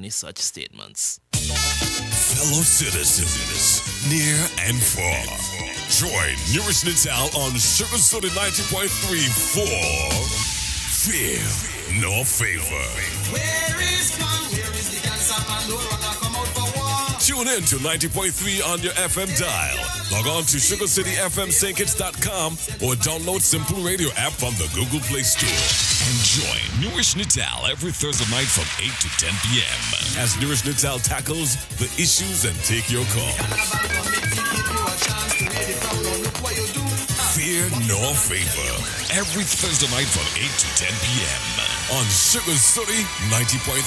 any such statements. Fellow citizens, near and far, join Newrish Nital on Sugar Soda 90.3 for Fear No Favor. Where is the cancer Pandora come out for war? Tune in to 90.3 on your FM dial. Log on to SugarCityFMSankits.com or download Simple Radio app from the Google Play Store. And join Newrish Nital every Thursday night from 8 to 10 p.m. as Newrish Nital tackles the issues and take your call. Fear No Favor. Every Thursday night from 8 to 10 p.m. on Sugar City 90.3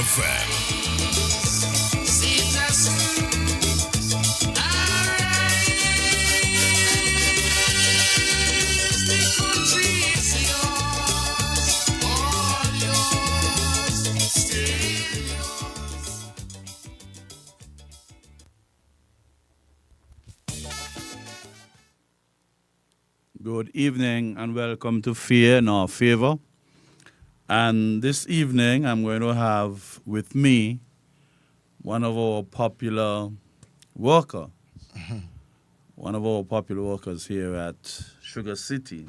FM. Good evening and welcome to Fear No Favor. And this evening I'm going to have with me one of our popular workers. One of our popular workers here at Sugar City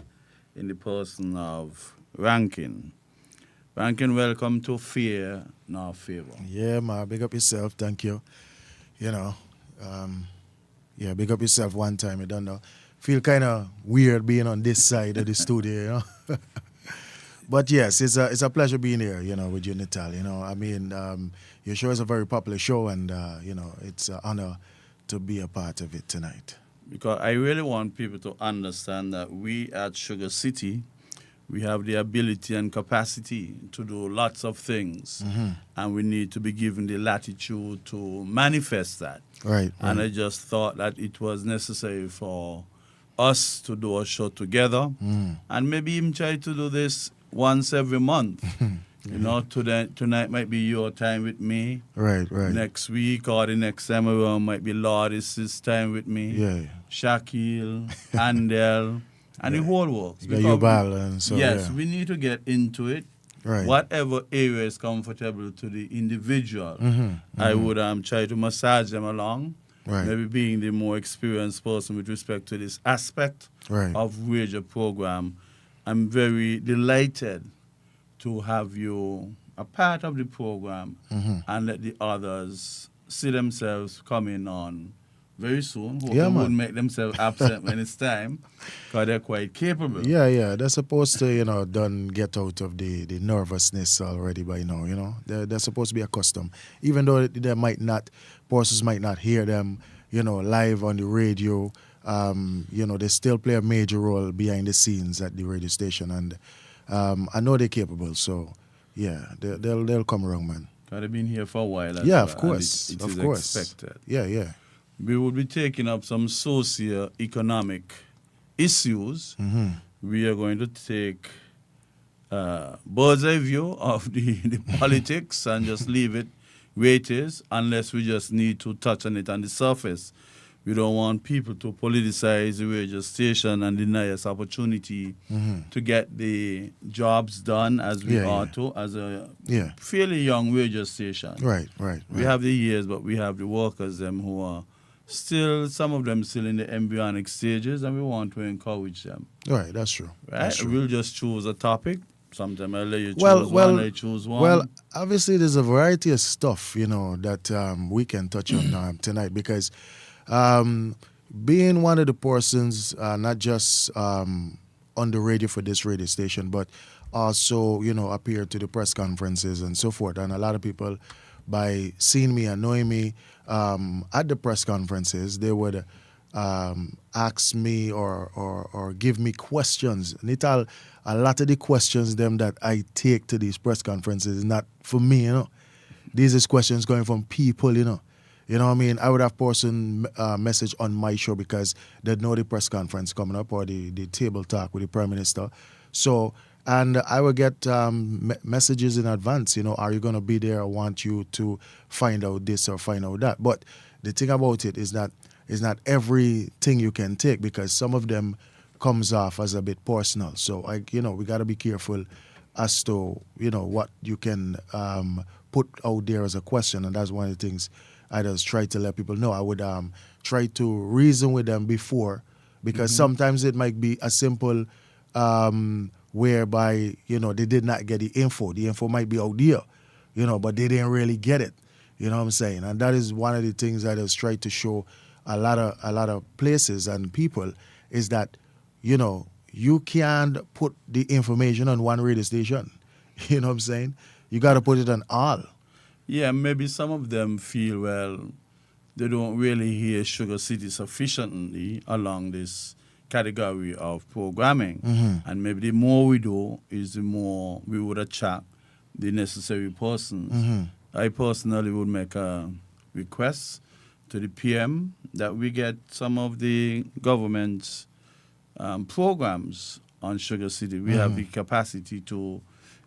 in the person of Rankin. Rankin, welcome to Fear No Favor. Yeah, man, big up yourself, thank you. You know, big up yourself one time, you don't know. Feel kind of weird being on this side of the studio, you know. But yes, it's a pleasure being here, you know, with you, Nital. You know, I mean, your show is a very popular show, and you know, it's an honor to be a part of it tonight. Because I really want people to understand that we at Sugar City, we have the ability and capacity to do lots of things, and we need to be given the latitude to manifest that. Right. And I just thought that it was necessary for us to do a show together, and maybe even try to do this once every month. You know, tonight might be your time with me. Right. Next week or the next time around might be Lourdes' time with me. Yeah. Shaquille, Andel, and the whole works. Yeah, you balance. So, yes, yeah. we need to get into it. Right. Whatever area is comfortable to the individual, I would try to massage them along. Right. Maybe being the more experienced person with respect to this aspect of radio program. I'm very delighted to have you a part of the program and let the others see themselves coming on very soon. Hope they won't make themselves absent when it's time, because they're quite capable. Yeah. They're supposed to, you know, done get out of the nervousness already by now, you know. They're supposed to be accustomed. Even though they might not, persons might not hear them, you know, live on the radio, you know, they still play a major role behind the scenes at the radio station. And I know they're capable, so, yeah, they'll come around, man. Because they've been here for a while. Yeah, of course. It of is course. expected. Yeah. We will be taking up some socio-economic issues. We are going to take bird's eye view of the politics and just leave it where it is, unless we just need to touch on it on the surface. We don't want people to politicize the radio station and deny us opportunity to get the jobs done as we ought to, as a fairly young radio station. Right. We have the years, but we have the workers, them who are still, some of them still in the embryonic stages, and we want to encourage them. Right, that's true. Right? That's true. We'll just choose a topic. Sometimes I'll let you choose one, I choose one. Well, obviously there's a variety of stuff, you know, that we can touch on tonight, because being one of the persons, not just on the radio for this radio station, but also, you know, appear to the press conferences and so forth. And a lot of people, by seeing me and knowing me at the press conferences, they would ask me or give me questions. Nital, a lot of the questions them that I take to these press conferences is not for me, you know. These is questions going from people, you know. You know what I mean? I would have person message on my show because they know the press conference coming up or the table talk with the Prime Minister. So, and I will get messages in advance, you know, are you going to be there? I want you to find out this or find out that. But the thing about it is that it's not everything you can take, because some of them comes off as a bit personal. So, we got to be careful as to, what you can put out there as a question, and that's one of the things I just try to let people know. I would try to reason with them before, because sometimes it might be a simple whereby, you know, they did not get the info. The info might be out there, you know, but they didn't really get it. You know what I'm saying? And that is one of the things I just try to show a lot of places and people, is that, you know, you can't put the information on one radio station. You know what I'm saying? You got to put it on all. Yeah, maybe some of them feel, well, they don't really hear Sugar City sufficiently along this category of programming. And maybe the more we do is the more we would attract the necessary persons. I personally would make a request to the PM that we get some of the government's programs on Sugar City. We have the capacity to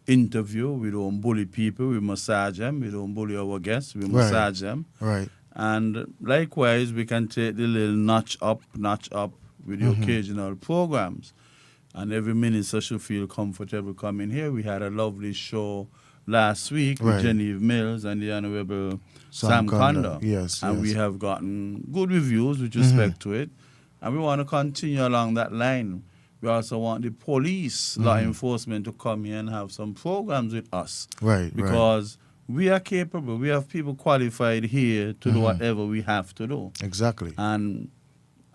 interview. We don't bully people. We massage them. We don't bully our guests. We massage them. Right. And likewise, we can take the little notch up with the occasional programs. And every minister should feel comfortable coming here. We had a lovely show last week with Genevieve Mills and the Honorable Sam Conda. Yes, and we have gotten good reviews with respect to it. And we want to continue along that line. We also want the police, law enforcement to come here and have some programs with us. Right. Because we are capable. We have people qualified here to do whatever we have to do. Exactly. And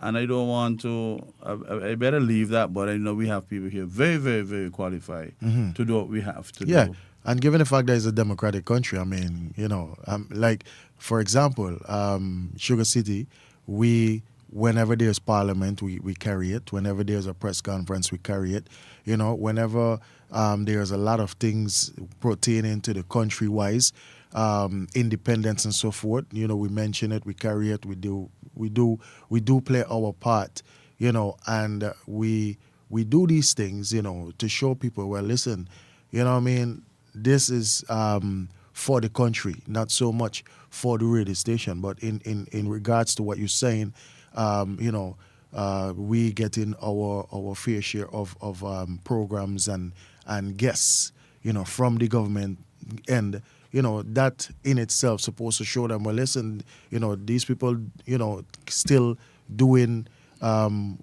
I don't want to, I better leave that, but I know we have people here very, very, very qualified to do what we have to do. And given the fact that it's a democratic country, I mean, you know, like, for example, Sugar City, whenever there's parliament, we carry it. Whenever there's a press conference, we carry it. You know, whenever there's a lot of things pertaining to the country-wise, independence and so forth, you know, we mention it, we carry it, we do play our part, you know, and we do these things, you know, to show people, well, listen, you know what I mean, this is for the country, not so much for the radio station. But in regards to what you're saying, you know, we get in our fair share of programs and guests, you know, from the government end. You know, that in itself supposed to show them, well, listen, you know, these people, you know, still doing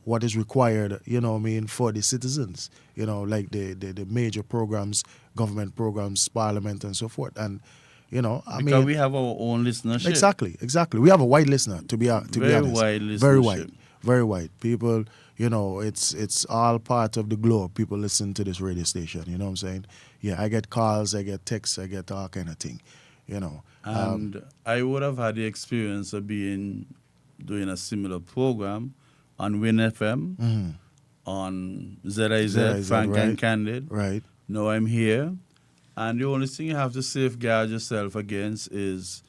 what is required, you know what I mean, for the citizens, you know, like the major programs, government programs, parliament and so forth. And, you know, because we have our own listenership. Exactly. We have a wide listener, to be honest. Wide listenership. Very wide. People, you know, it's all part of the globe. People listen to this radio station, you know what I'm saying? Yeah, I get calls, I get texts, I get all kind of thing, you know. And I would have had the experience of doing a similar program on Win FM, on ZIZ, Frank and Candid. Right. Now I'm here. And the only thing you have to safeguard yourself against is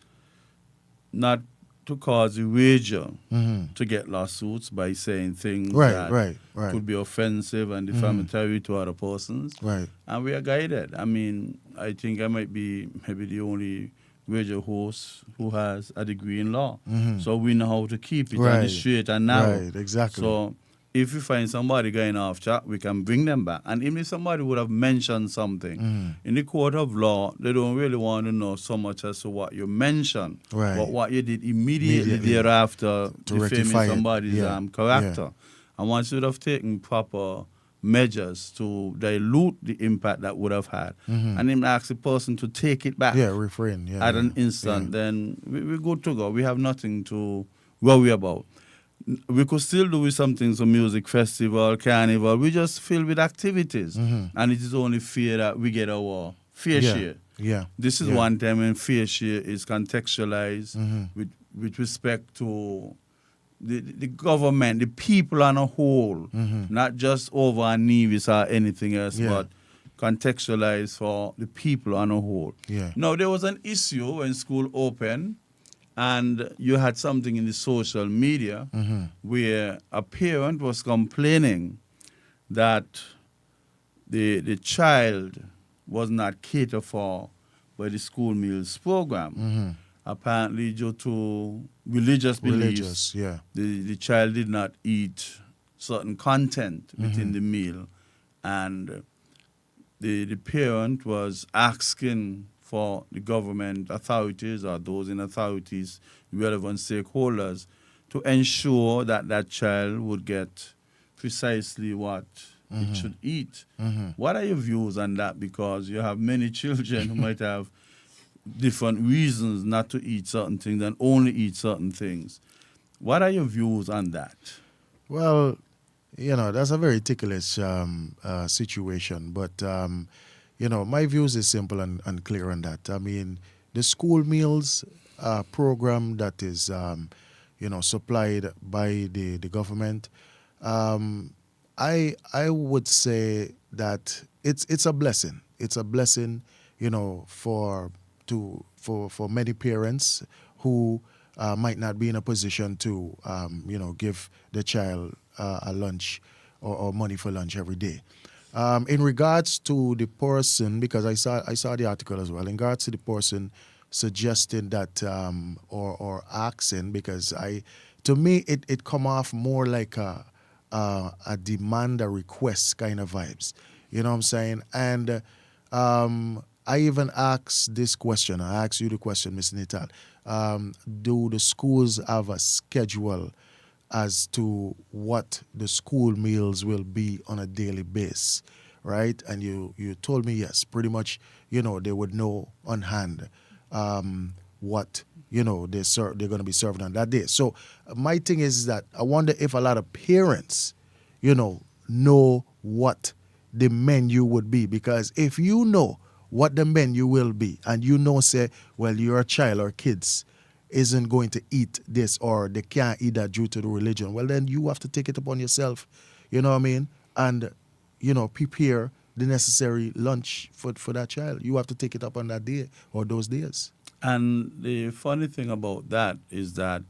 not to cause a wager to get lawsuits by saying things that could be offensive and defamatory to other persons. Right. And we are guided. I mean, I think I might be maybe the only radio host who has a degree in law. So we know how to keep it on the straight and narrow. Right, exactly. So if we find somebody going off track, we can bring them back. And even if somebody would have mentioned something, in the court of law, they don't really want to know so much as to what you mentioned, but what you did immediately thereafter to defaming somebody's character. Yeah. And once you would have taken proper measures to dilute the impact that would have had, and then ask the person to take it back refrain at an instant, then we're good to go. We have nothing to worry about. We could still do with some things, a music festival, carnival. We just fill with activities. And it is only fair that we get our fair share. Yeah. This is one time when fair share is contextualized with respect to the government, the people on a whole, not just over and Nevis or anything else, but contextualized for the people on a whole. Yeah. Now, there was an issue when school opened, and you had something in the social media where a parent was complaining that the child was not catered for by the school meals program. Apparently, due to religious beliefs, the child did not eat certain content within the meal. And the parent was asking for the government authorities or those in authorities, relevant stakeholders, to ensure that that child would get precisely what it should eat. What are your views on that? Because you have many children who might have different reasons not to eat certain things and only eat certain things. What are your views on that? Well, that's a very ticklish situation. But, my views is simple and clear on that. I mean, the school meals program that is, supplied by the government, I would say that it's a blessing. It's a blessing, for many parents who might not be in a position to, give the child a lunch or money for lunch every day. In regards to the person, because I saw the article as well, in regards to the person suggesting that or asking, because to me it come off more like a demand, a request kind of vibes. You know what I'm saying? And I even asked this question. I asked you the question, Mr. Nital. Do the schools have a schedule as to what the school meals will be on a daily basis, right? And you told me yes, pretty much, they would know on hand what, they're going to be serving on that day. So my thing is that I wonder if a lot of parents, know what the menu would be. Because if you know what the menu will be and say, well, your child or kids isn't going to eat this or they can't eat that due to the religion, well, then you have to take it upon yourself, you know what I mean? And, prepare the necessary lunch for that child. You have to take it up on that day or those days. And the funny thing about that is that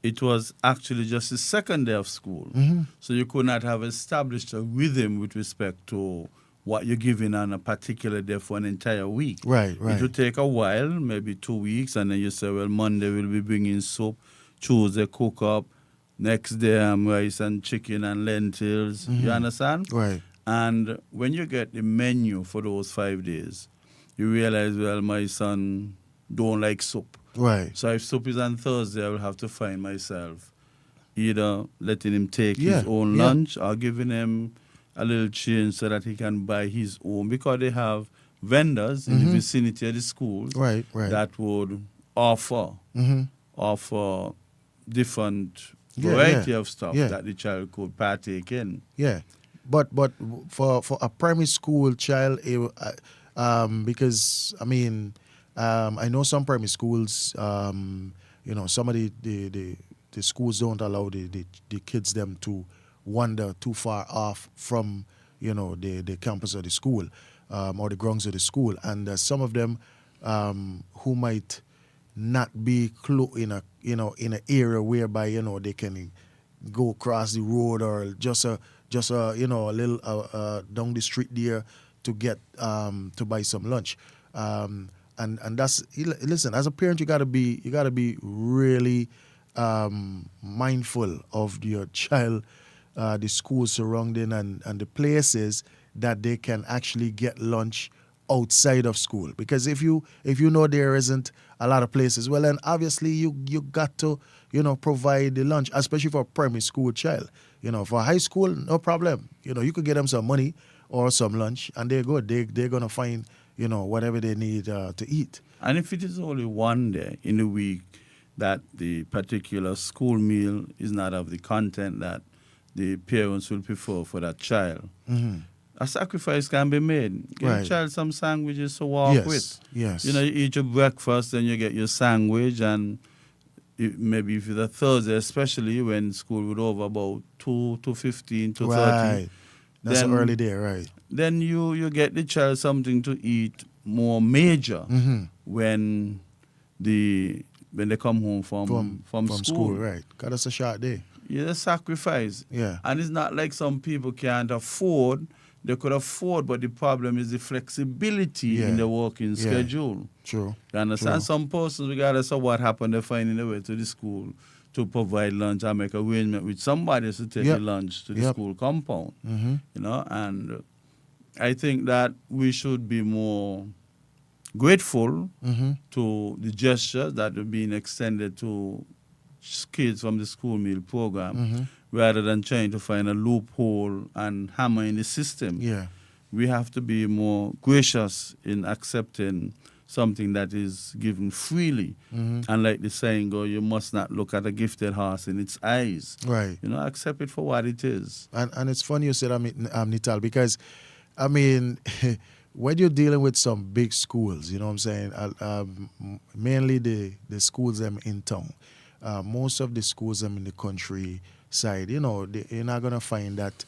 it was actually just the second day of school. So you could not have established a rhythm with respect to what you're giving on a particular day for an entire week. Right. It will take a while, maybe 2 weeks, and then you say, well, Monday we'll be bringing soup, Tuesday cook up, next day rice and chicken and lentils. You understand? Right. And when you get the menu for those 5 days, you realize, well, my son don't like soup. Right. So if soup is on Thursday, I will have to find myself either letting him take his own lunch or giving him a little change so that he can buy his own, because they have vendors in the vicinity of the schools right. that would offer different variety of stuff that the child could partake in. Yeah, but for a primary school child, because I know some primary schools, some of the schools don't allow the kids them to wander too far off from the campus of the school or the grounds of the school, and some of them who might not be in an area whereby they can go across the road or just a little down the street there to get to buy some lunch, and that's, listen, as a parent you gotta be really mindful of your child, the school surrounding and the places that they can actually get lunch outside of school. Because if you know there isn't a lot of places, well then obviously you got to provide the lunch, especially for a primary school child. For high school, no problem. You could get them some money or some lunch and they're good. They're gonna find whatever they need to eat. And if it is only one day in the week that the particular school meal is not of the content that the parents will prefer for that child, a sacrifice can be made. Give the child some sandwiches to walk with. Yes. You eat your breakfast, then you get your sandwich, and maybe if it's a Thursday, especially when school would over about 2:15, 2:30. Right. That's an early day, right. Then you get the child something to eat more major when they come home from school. Right. Because that's a short day. Yeah, a sacrifice. Yeah. And it's not like some people can't afford. They could afford, but the problem is the flexibility in the working schedule. True. You understand? Some persons, regardless of what happened, they're finding a way to the school to provide lunch and make arrangement with somebody to take the lunch to the school compound. And I think that we should be more grateful to the gestures that are being extended to kids from the school meal program, rather than trying to find a loophole and hammer in the system. Yeah. We have to be more gracious in accepting something that is given freely. And like the saying go, you must not look at a gifted horse in its eyes. Right. You know, accept it for what it is. And it's funny you said Nital, because I mean when you're dealing with some big schools, you know what I'm saying, mainly the schools them in town, most of the schools them in the countryside, you know, you're not gonna find that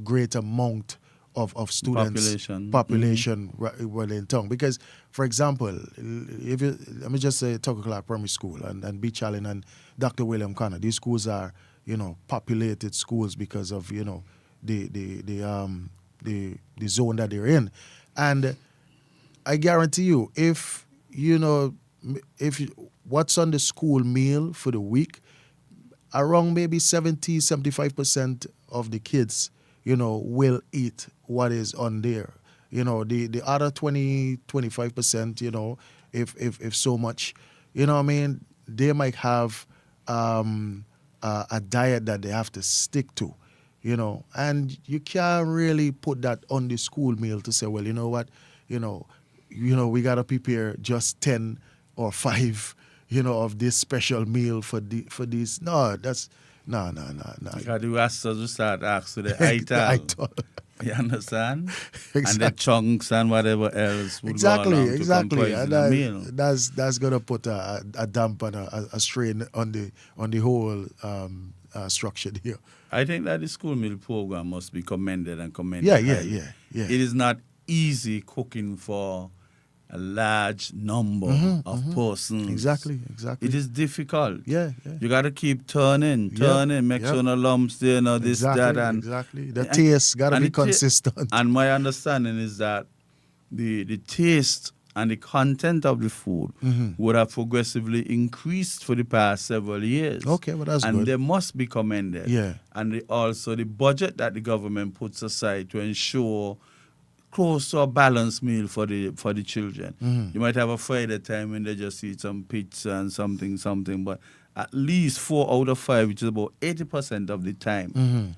great amount of students population well in town. Because, for example, if you let me just say Tucker Clark Primary School and Beach Allen and Dr. William Connor, these schools are, you know, populated schools because of, you know, the zone that they're in. And I guarantee you, if you know, what's on the school meal for the week, around maybe 75% of the kids, you know, will eat what is on there. You know, the other 25%, you know, if so much, you know what I mean, they might have a diet that they have to stick to, you know, and you can't really put that on the school meal to say, well, you know what, you know, we got to prepare just 10 or 5, you know, of this special meal for these. No, that's no. Because the rastas will start asking the ital. You understand? Exactly. And the chunks and whatever else would exactly. go along to comprise And the meal. that's gonna put a damp and a strain on the whole structure here. I think that the school meal program must be commended and commended. Yeah. It is not easy cooking for a large number of persons. Exactly. It is difficult. Yeah. You got to keep turning, make sure no lumps there, no this, that, and exactly. The taste got to be consistent. And my understanding is that the taste and the content of the food would have progressively increased for the past several years. Okay, well that's good. And they must be commended. Yeah. And also the budget that the government puts aside to ensure close to a balanced meal for the children. You might have a Friday time when they just eat some pizza and something, but at least 4 out of 5, which is about 80% of the time,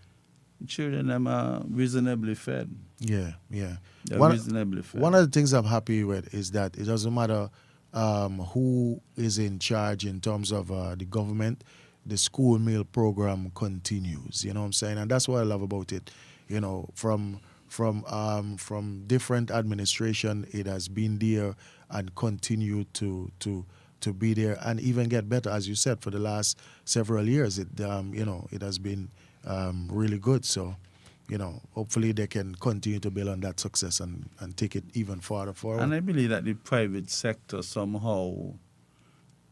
children are reasonably fed. Yeah. They're reasonably fed. One of the things I'm happy with is that it doesn't matter who is in charge in terms of the government, the school meal program continues. You know what I'm saying? And that's what I love about it. You know, from different administration, it has been there and continue to be there and even get better, as you said, for the last several years. It you know, it has been really good. So, you know, hopefully they can continue to build on that success and take it even farther forward. And I believe that the private sector somehow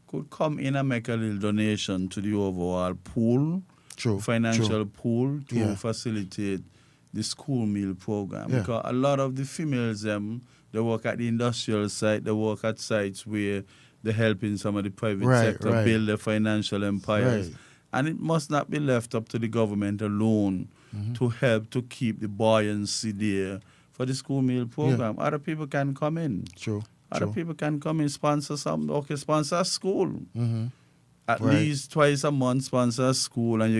could come in and make a little donation to the overall pool, financial pool, to facilitate the school meal program. Because a lot of the females, they work at the industrial site, they work at sites where they're helping some of the private sector build their financial empires. Right. And it must not be left up to the government alone to help to keep the buoyancy there for the school meal program. Other people can come in. Other people can come in, sponsor something. Okay, sponsor a school. At least twice a month, sponsor a school, and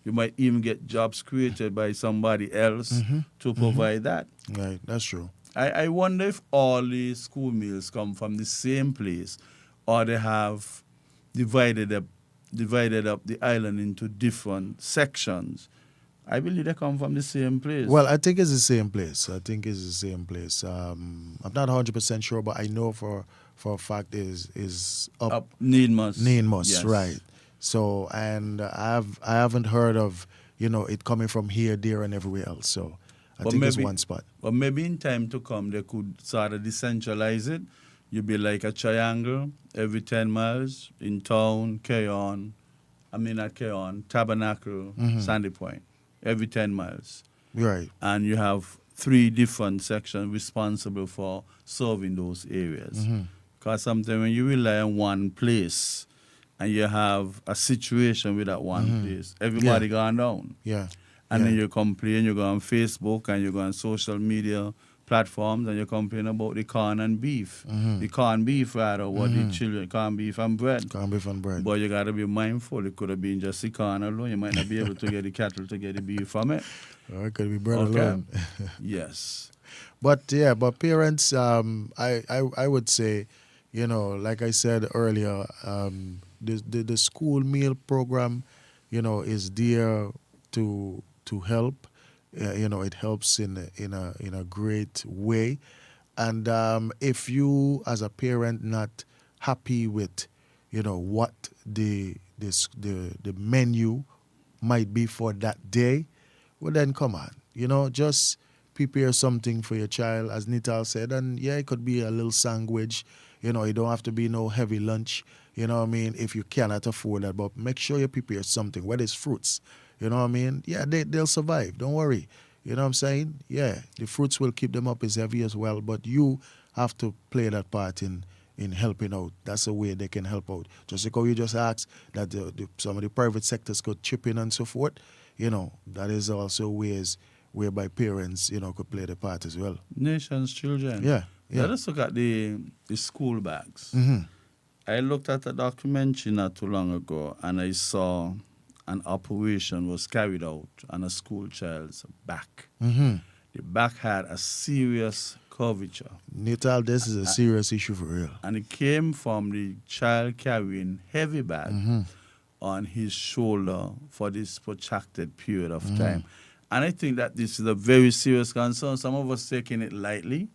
you might even get jobs created by somebody else to provide that. Right, that's true. I wonder if all the school meals come from the same place, or they have divided up the island into different sections. I believe they come from the same place. Well, I think it's the same place. I'm not 100% sure, but I know for a fact is up Neenmus, yes. Right. So, and I haven't heard of, you know, it coming from here, there, and everywhere else. So I think it's one spot. But maybe in time to come, they could sort of decentralize it. You'd be like a triangle every 10 miles in town, Tabernacle, Sandy Point, every 10 miles. Right. And you have 3 different sections responsible for serving those areas. Because sometimes when you rely on one place, and you have a situation with that one place, everybody gone down. Yeah. And then you complain, you go on Facebook and you go on social media platforms and you complain about the corn and beef. The corned beef rather, what the children, corned beef and bread. Corned beef and bread. But you gotta be mindful, it could have been just the corn alone. You might not be able to get the cattle to get the beef from it. Or it could be bread Okay. alone. Yes. But parents, I would say, like I said earlier, the school meal program, is there to help. It helps in a great way. And if you as a parent not happy with, what the menu might be for that day, well then come on, just prepare something for your child, as Nital said, and it could be a little sandwich. It don't have to be no heavy lunch. You know what I mean? If you cannot afford that, but make sure you prepare something, whether it's fruits. You know what I mean? Yeah, they'll survive. Don't worry. You know what I'm saying? Yeah, the fruits will keep them up as heavy as well, but you have to play that part in helping out. That's a way they can help out. Just because you just asked that some of the private sectors could chip in and so forth, that is also ways whereby parents, could play the part as well. Nation's children. Yeah. Let us look at the school bags. I looked at a documentary not too long ago and I saw an operation was carried out on a school child's back. The back had a serious curvature. Nital, this is a serious issue for real. And it came from the child carrying heavy bag on his shoulder for this protracted period of time. And I think that this is a very serious concern. Some of us taking it lightly,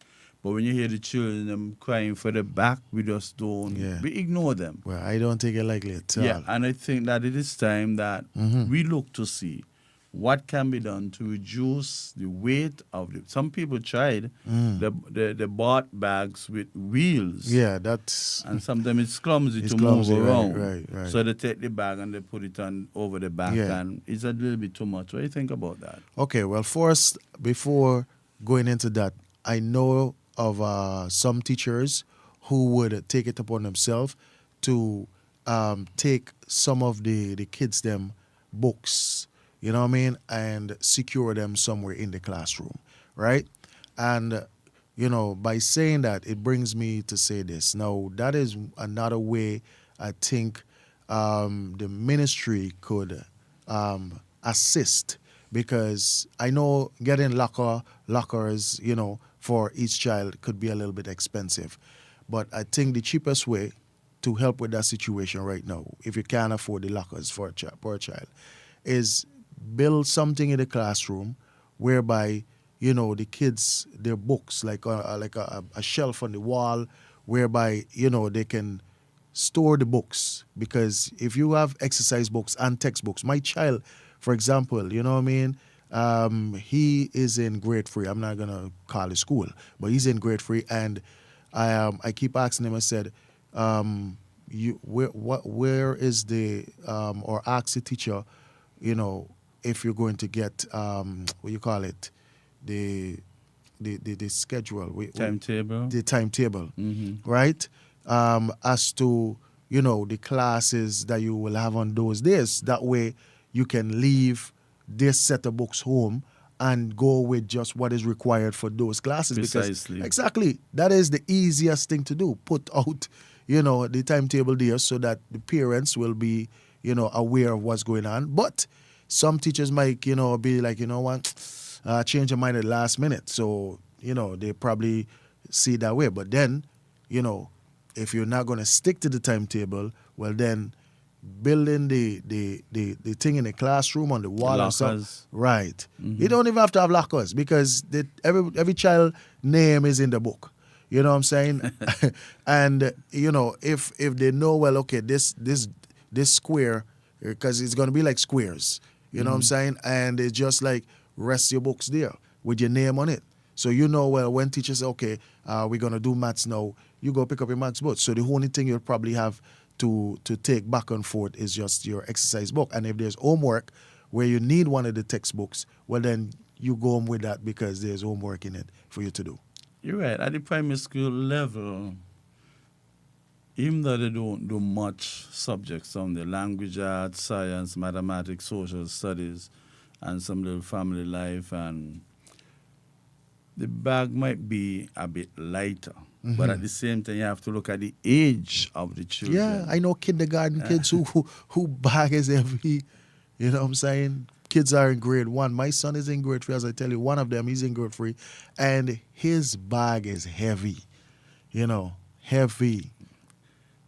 but when you hear the children them crying for the back, we just don't, we ignore them. Well, I don't take it lightly at all. Yeah, and I think that it is time that we look to see what can be done to reduce the weight of the. Some people tried the bought bags with wheels. Yeah, that's. And sometimes it's clumsy to clumsy, move around. Right. So they take the bag and they put it on over the back, and it's a little bit too much. What do you think about that? Okay, well, first, before going into that, I know of some teachers who would take it upon themselves to take some of the kids' them books, you know what I mean, and secure them somewhere in the classroom, right? And, by saying that, it brings me to say this. Now, that is another way I think the ministry could assist, because I know getting lockers, for each child could be a little bit expensive. But I think the cheapest way to help with that situation right now, if you can't afford the lockers for a child, is build something in the classroom whereby, the kids, their books, like a shelf on the wall, whereby, they can store the books. Because if you have exercise books and textbooks, my child, for example, you know what I mean, he is in grade 3. I'm not gonna call it school, but he's in grade 3, and I keep asking him. I said, where is the or ask the teacher, if you're going to get what you call it, the schedule, Timetable. the timetable, right? As to the classes that you will have on those days. That way, you can leave this set of books home and go with just what is required for those classes. Precisely. Because exactly, that is the easiest thing to do. Put out, the timetable there so that the parents will be, aware of what's going on. But some teachers might, be like, what, change their mind at the last minute. So, they probably see it that way. But then, if you're not going to stick to the timetable, well then, building the thing in the classroom on the wall or something. Right. You don't even have to have lockers, because every child name is in the book. You know what I'm saying? And if they know, well, okay, this square, because it's going to be like squares. You know what I'm saying? And it's just like rest your books there with your name on it. So well, when teachers say, okay, we're going to do maths now, you go pick up your maths book. So the only thing you'll probably have to take back and forth is just your exercise book. And if there's homework where you need one of the textbooks, well then you go home with that, because there's homework in it for you to do. You're right. At the primary school level, even though they don't do much subjects on the language, arts, science, mathematics, social studies, and some little family life, and the bag might be a bit lighter. Mm-hmm. But at the same time, you have to look at the age of the children. Yeah, I know kindergarten kids who bag is heavy. You know what I'm saying? Kids are in grade 1. My son is in grade 3, as I tell you. One of them, he's in grade 3. And his bag is heavy. You know, heavy.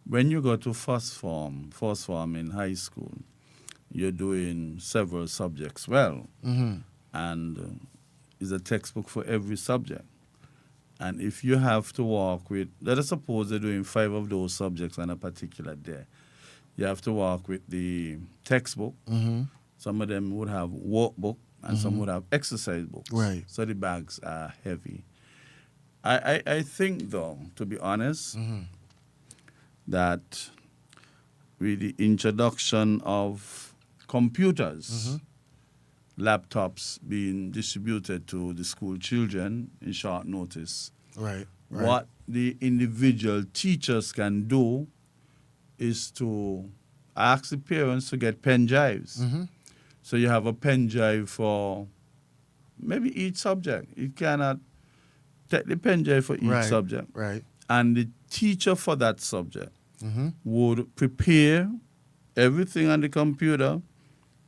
When you go to first form in high school, you're doing several subjects well. Mm-hmm. And is a textbook for every subject. And if you have to work with, let us suppose they're doing 5 of those subjects on a particular day, you have to work with the textbook. Mm-hmm. Some of them would have workbook and some would have exercise books. Right. So the bags are heavy. I think, though, to be honest, that with the introduction of computers, laptops being distributed to the school children in short notice, Right. what the individual teachers can do is to ask the parents to get pen drives. So you have a pen drive for maybe each subject. You cannot take the pen drive for each subject. Right. And the teacher for that subject would prepare everything on the computer,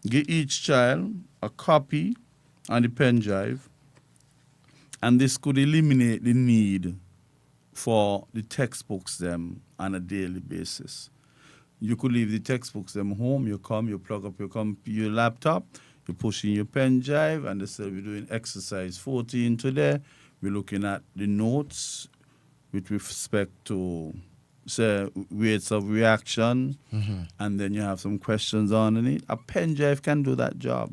give each child a copy on the pen drive, and this could eliminate the need for the textbooks them on a daily basis. You could leave the textbooks them home, you come, you plug up your laptop, you push in your pen drive, and they say we're doing exercise 14 today. We're looking at the notes with respect to, say, rates of reaction, and then you have some questions underneath. A pen drive can do that job.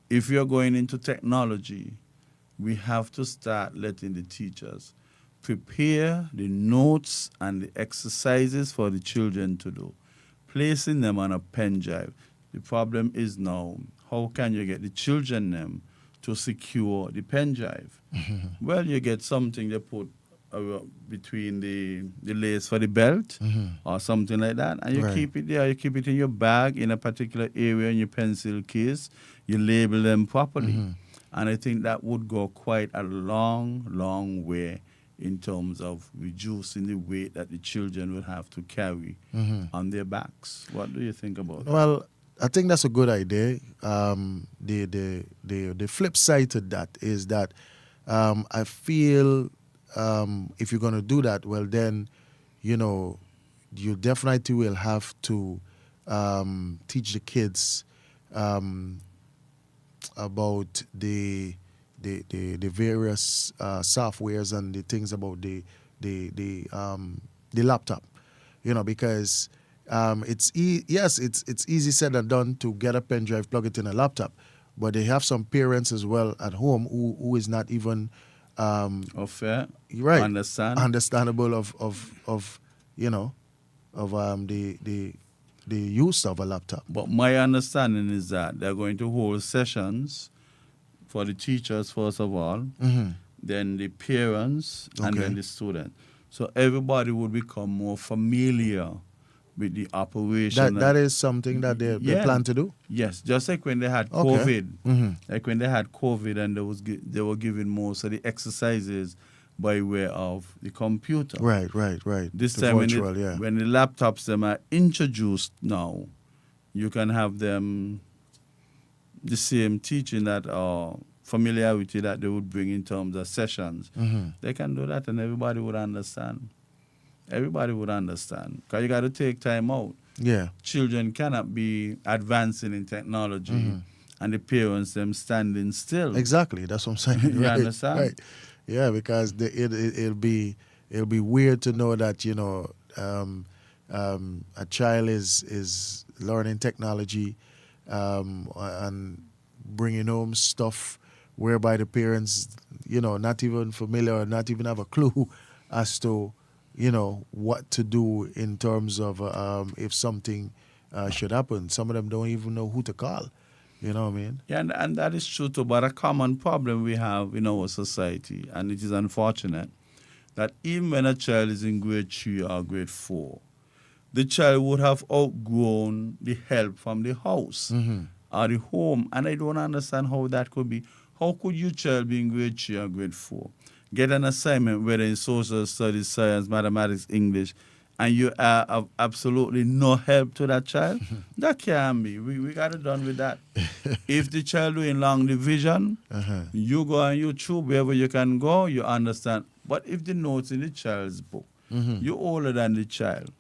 If you're going into technology, we have to start letting the teachers prepare the notes and the exercises for the children to do, placing them on a pen drive. The problem is now, how can you get the children them to secure the pen drive? Well, you get something they put between the lace for the belt or something like that, and you keep it there. You keep it in your bag in a particular area in your pencil case. You label them properly. And I think that would go quite a long, long way in terms of reducing the weight that the children will have to carry on their backs. What do you think about that? Well, I think that's a good idea. The flip side to that is that I feel if you're going to do that, well, then, you know, you definitely will have to teach the kids about the various softwares and the things about the laptop, you know, because it's easy said and done to get a pen drive, plug it in a laptop, but they have some parents as well at home who is not even fair, right, understandable of you know, of the use of a laptop. But my understanding is that they're going to hold sessions for the teachers first of all, then the parents, and then the students. So everybody would become more familiar with the operation. That is something that they plan to do? Yes, just like when they had COVID. Like when they had COVID and they were giving most of the exercises by way of the computer. Right. This the time virtual, when the laptops them are introduced now, you can have them the same teaching that familiarity that they would bring in terms of sessions. They can do that and everybody would understand. Everybody would understand. Because you got to take time out. Yeah. Children cannot be advancing in technology and the parents them standing still. Exactly. That's what I'm saying. You understand? Right. Yeah, because it'll be weird to know that, you know, a child is learning technology and bringing home stuff whereby the parents, you know, not even familiar or not even have a clue as to, you know, what to do in terms of if something should happen. Some of them don't even know who to call. You know what I mean? Yeah, and that is true too. But a common problem we have in our society, and it is unfortunate, that even when a child is in grade 3 or grade 4, the child would have outgrown the help from the house or the home. And I don't understand how that could be. How could your child be in grade 3 or grade 4? Get an assignment, whether in social studies, science, mathematics, English, and you are of absolutely no help to that child? That can't be. We got it done with that. If the child doing long division, you go on YouTube, wherever you can go, you understand. But if the notes in the child's book, you're older than the child.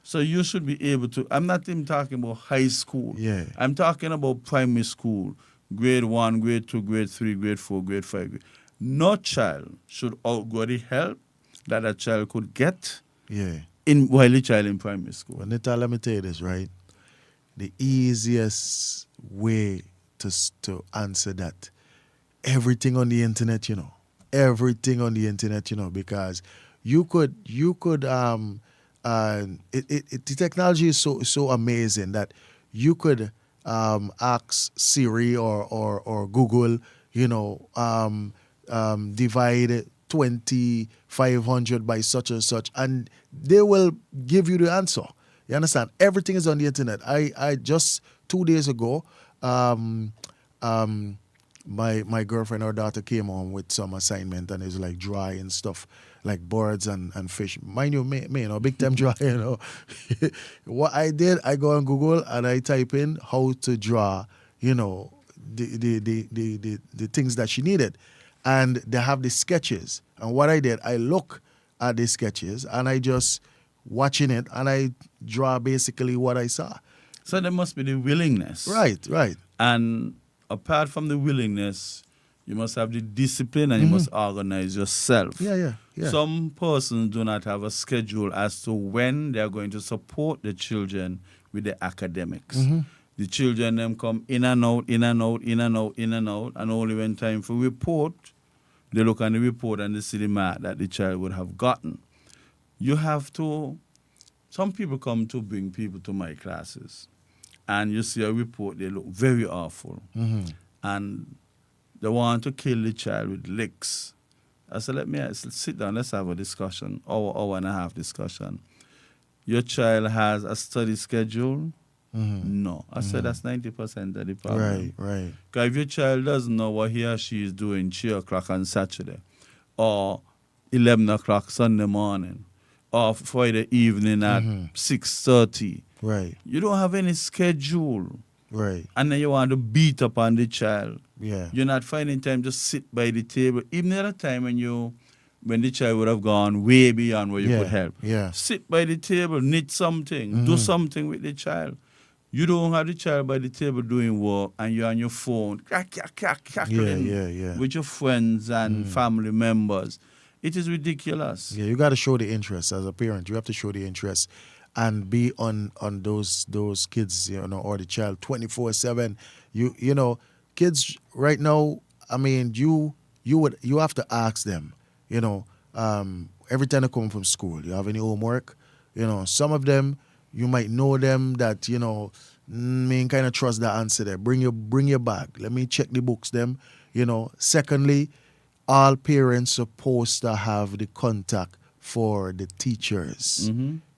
So you should be able to, I'm not even talking about high school. Yeah. I'm talking about primary school, grade 1, grade 2, grade 3, grade 4, grade 5. No child should outgo the help that a child could get Yeah. while the child in primary school. Well, Nital, let me tell you this, right? The easiest way to answer that, everything on the internet, everything on the internet, because the technology is so amazing that you could ask Siri or Google, divide 2,500 by such and such, and they will give you the answer. You understand? Everything is on the internet. I just 2 days ago, my girlfriend or daughter came home with some assignment, and it's like dry and stuff, like birds and fish. Mind you, me, big time dry, What I did, I go on Google and I type in how to draw, the things that she needed. And they have the sketches. And what I did, I look at the sketches and I just watching it and I draw basically what I saw. So there must be the willingness. Right. And apart from the willingness, you must have the discipline and you must organize yourself. Yeah. Some persons do not have a schedule as to when they are going to support the children with the academics. The children them come in and out, and only when time for report, they look on the report and they see the mark that the child would have gotten. You have to, some people come to bring people to my classes, and you see a report, they look very awful. And they want to kill the child with licks. I said, let's sit down, let's have a discussion, hour and a half discussion. Your child has a study schedule? No. I said that's 90% of the problem. Right. Because if your child doesn't know what he or she is doing 3 o'clock on Saturday, or 11 o'clock Sunday morning, or Friday evening at 6:30, Right. you don't have any schedule. Right. And then you want to beat up on the child. Yeah. You're not finding time to sit by the table. Even at a time when the child would have gone way beyond where you could help. Yeah. Sit by the table, knit something, do something with the child. You don't have the child by the table doing work and you're on your phone, Yeah. with your friends and family members. It is ridiculous. Yeah, you got to show the interest as a parent. You have to show the interest and be on those kids, or the child 24/7. You kids right now. I mean, you have to ask them. Every time they come from school, you have any homework? Some of them you might know them that me kind of trust the answer there. Bring your bag. Let me check the books them. Secondly, all parents supposed to have the contact for the teachers.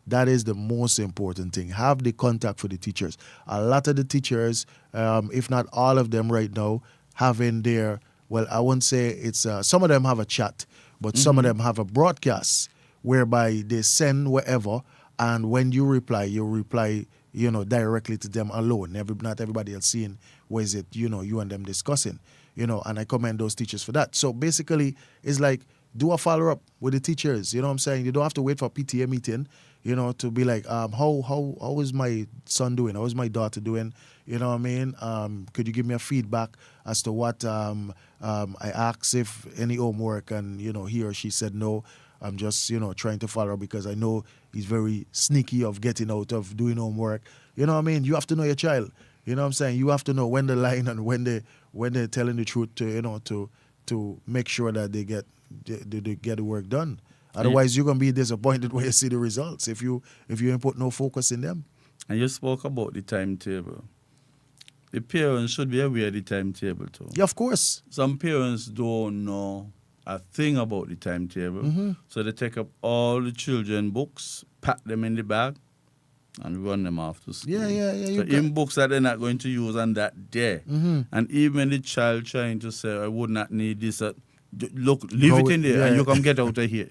That is the most important thing. Have the contact for the teachers. A lot of the teachers, if not all of them right now, having their, well, I won't say it's, some of them have a chat, but some of them have a broadcast whereby they send wherever, and when you reply directly to them alone. Not everybody else seeing where is it, you and them discussing, and I commend those teachers for that. So basically, it's like, do a follow-up with the teachers, you know what I'm saying? You don't have to wait for a PTA meeting, to be like, how is my son doing? How is my daughter doing? You know what I mean? Could you give me a feedback as to what I asked if any homework and, he or she said no. I'm just, trying to follow because I know he's very sneaky of getting out of doing homework. You know what I mean? You have to know your child. You know what I'm saying? You have to know when they're lying and when they're telling the truth to make sure that they get the work done. Otherwise, you're gonna be disappointed when you see the results if you ain't put no focus in them. And you spoke about the timetable. The parents should be aware of the timetable too. Yeah, of course. Some parents don't know a thing about the timetable, so they take up all the children books, pack them in the bag, and run them off to school. Yeah. So in books that they're not going to use on that day. And even the child trying to say, I would not need this. Look, leave it in there and you can get out of here.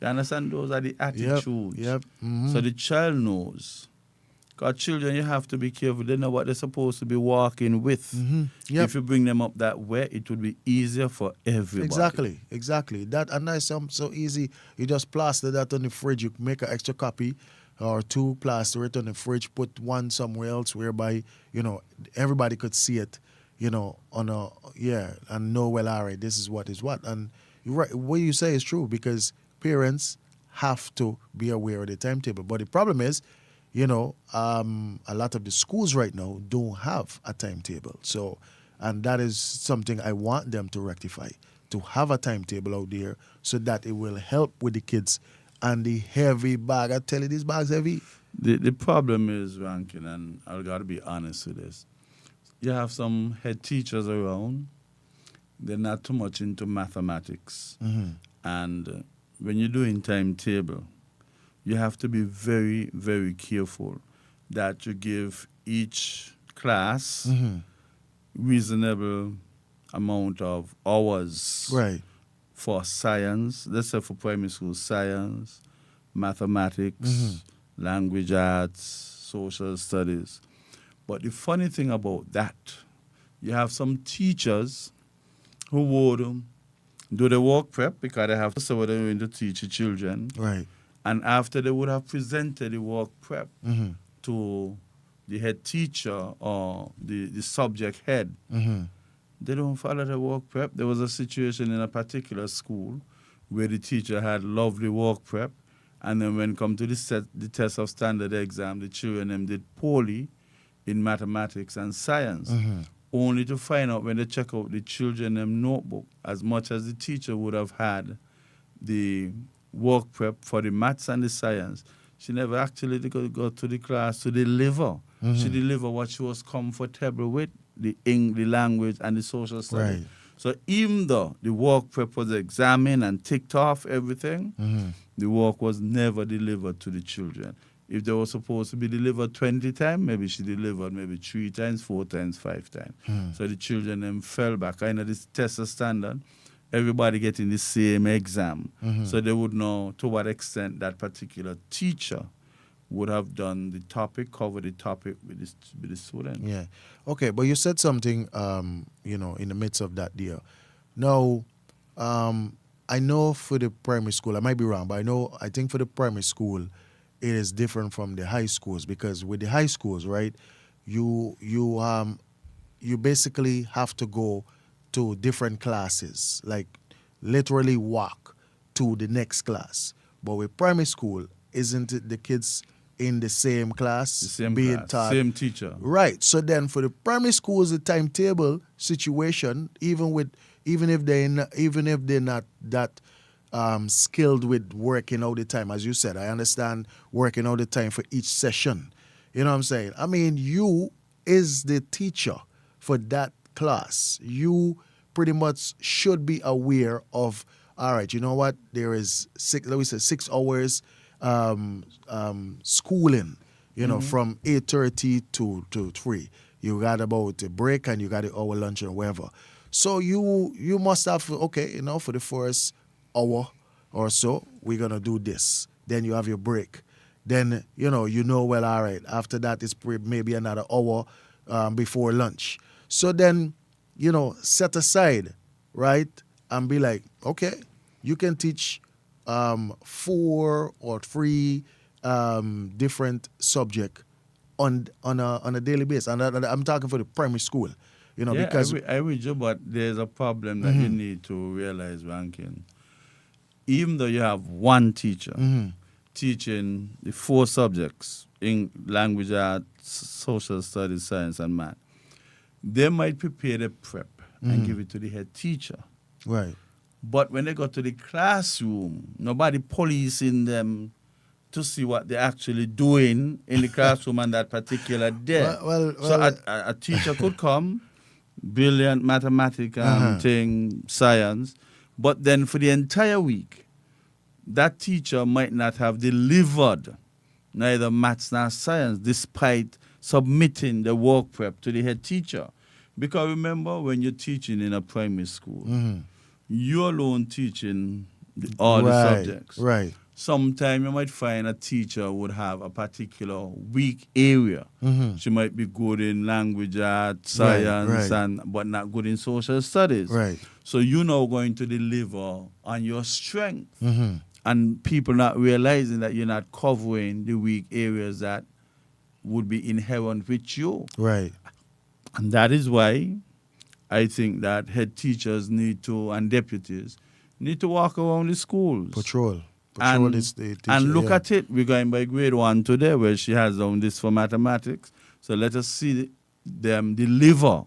You understand? Those are the attitudes. Yep. So the child knows. Because children, you have to be careful. They know what they're supposed to be walking with. If you bring them up that way, it would be easier for everybody. Exactly. That's so easy. You just plaster that on the fridge. You make an extra copy or two, plaster it on the fridge, put one somewhere else whereby, everybody could see it, and know, well, all right, this is what is what. And you're right, what you say is true because parents have to be aware of the timetable. But the problem is, a lot of the schools right now don't have a timetable. So, and that is something I want them to rectify, to have a timetable out there so that it will help with the kids. And the heavy bag, I tell you, this bag's heavy. The problem is, Rankin, and I've got to be honest with this, you have some head teachers around, they're not too much into mathematics. And when you're doing timetable, you have to be very, very careful that you give each class reasonable amount of hours for science. Let's say for primary school, science, mathematics, language arts, social studies. But the funny thing about that, you have some teachers who would do the work prep because they have to say what they're going to teach the children. Right. And after they would have presented the work prep to the head teacher or the subject head, they don't follow the work prep. There was a situation in a particular school where the teacher had lovely work prep, and then when it come to the test of standard exam, the children them did poorly in mathematics and science, only to find out when they check out the children them notebook, as much as the teacher would have had the work prep for the maths and the science, she never actually go to the class to deliver. She delivered what she was comfortable with, the language and the social studies. Right. So even though the work prep was examined and ticked off everything, the work was never delivered to the children. If they were supposed to be delivered 20 times, maybe she delivered maybe 3 times, 4 times, 5 times. So the children then fell back. I know this test of standard, everybody getting the same exam. So they would know to what extent that particular teacher would have done the topic, covered the topic with the student. Yeah. Okay, but you said something, in the midst of that deal. Now, I know for the primary school, I might be wrong, but I think for the primary school, it is different from the high schools because with the high schools, right, you basically have to go to different classes, like literally walk to the next class. But with primary school, isn't it the kids in the same class The same being class, taught? same teacher. Right. So then for the primary schools, the timetable situation, even if they're not that skilled with working all the time, as you said, I understand working all the time for each session. You know what I'm saying? I mean, you is the teacher for that class. You pretty much should be aware of, all right, you know what? There is 6 hours schooling, from 8:30 to 3. You got about a break and you got an hour lunch or whatever. So you must have, for the first hour or so, we're going to do this. Then you have your break. Then, well, all right, after that it's maybe another hour before lunch. So then, set aside, right, and be like, okay, you can teach 4 or 3 different subjects on a daily basis. And I'm talking for the primary school, because... I with you, but there's a problem that you need to realize, Rankin. Even though you have one teacher teaching the 4 subjects, in language, arts, social studies, science, and math, they might prepare the prep and give it to the head teacher. Right. But when they go to the classroom, nobody policing them to see what they're actually doing in the classroom on that particular day. So a teacher could come, brilliant mathematics thing, science, but then for the entire week, that teacher might not have delivered neither maths nor science, despite submitting the work prep to the head teacher. Because remember, when you're teaching in a primary school, you're alone teaching all the subjects. Right. Sometimes you might find a teacher would have a particular weak area. She might be good in language, art, science, right. but not good in social studies. Right. So you're now going to deliver on your strength. And people not realizing that you're not covering the weak areas that would be inherent with you. Right. And that is why I think that head teachers need to, and deputies, need to walk around the schools. Patrol And, is the teacher, and look at it. We're going by grade 1 today, where she has done this for mathematics. So let us see them deliver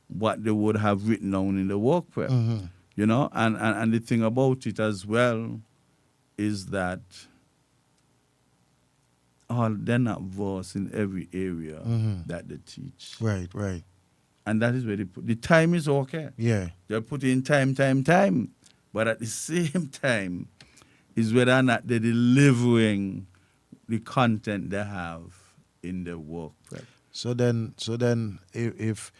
what they would have written down in the work prep. You know, and the thing about it as well is that they're not versed in every area that they teach. Right. And that is where they put. The time is okay. Yeah. They put in time. But at the same time, is whether or not they're delivering the content they have in their work prep. So then, if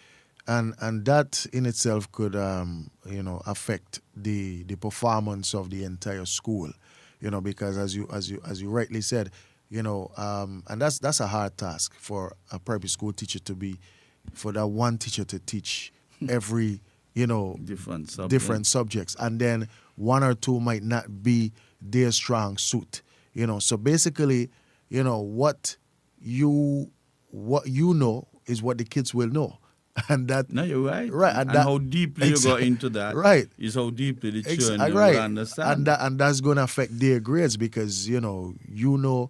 and that in itself could affect the performance of the entire school, because as you rightly said, and that's a hard task for a primary school teacher for that one teacher to teach every different subjects, and then one or two might not be their strong suit. So basically, what you know is what the kids will know. And that no, you're right. Right. And how deeply you go into that right. is how deeply the children right. will understand. And that's gonna affect their grades, because you're not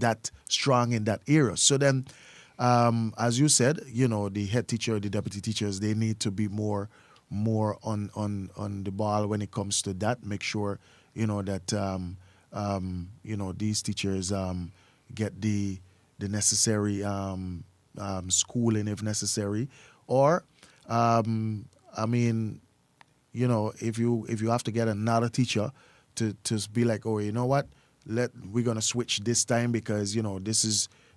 that strong in that area. So then as you said, the head teacher, the deputy teachers, they need to be more on the ball when it comes to that. Make sure that these teachers get the necessary schooling if necessary, or if you have to get another teacher to be like, oh, you know what, we're gonna switch this time because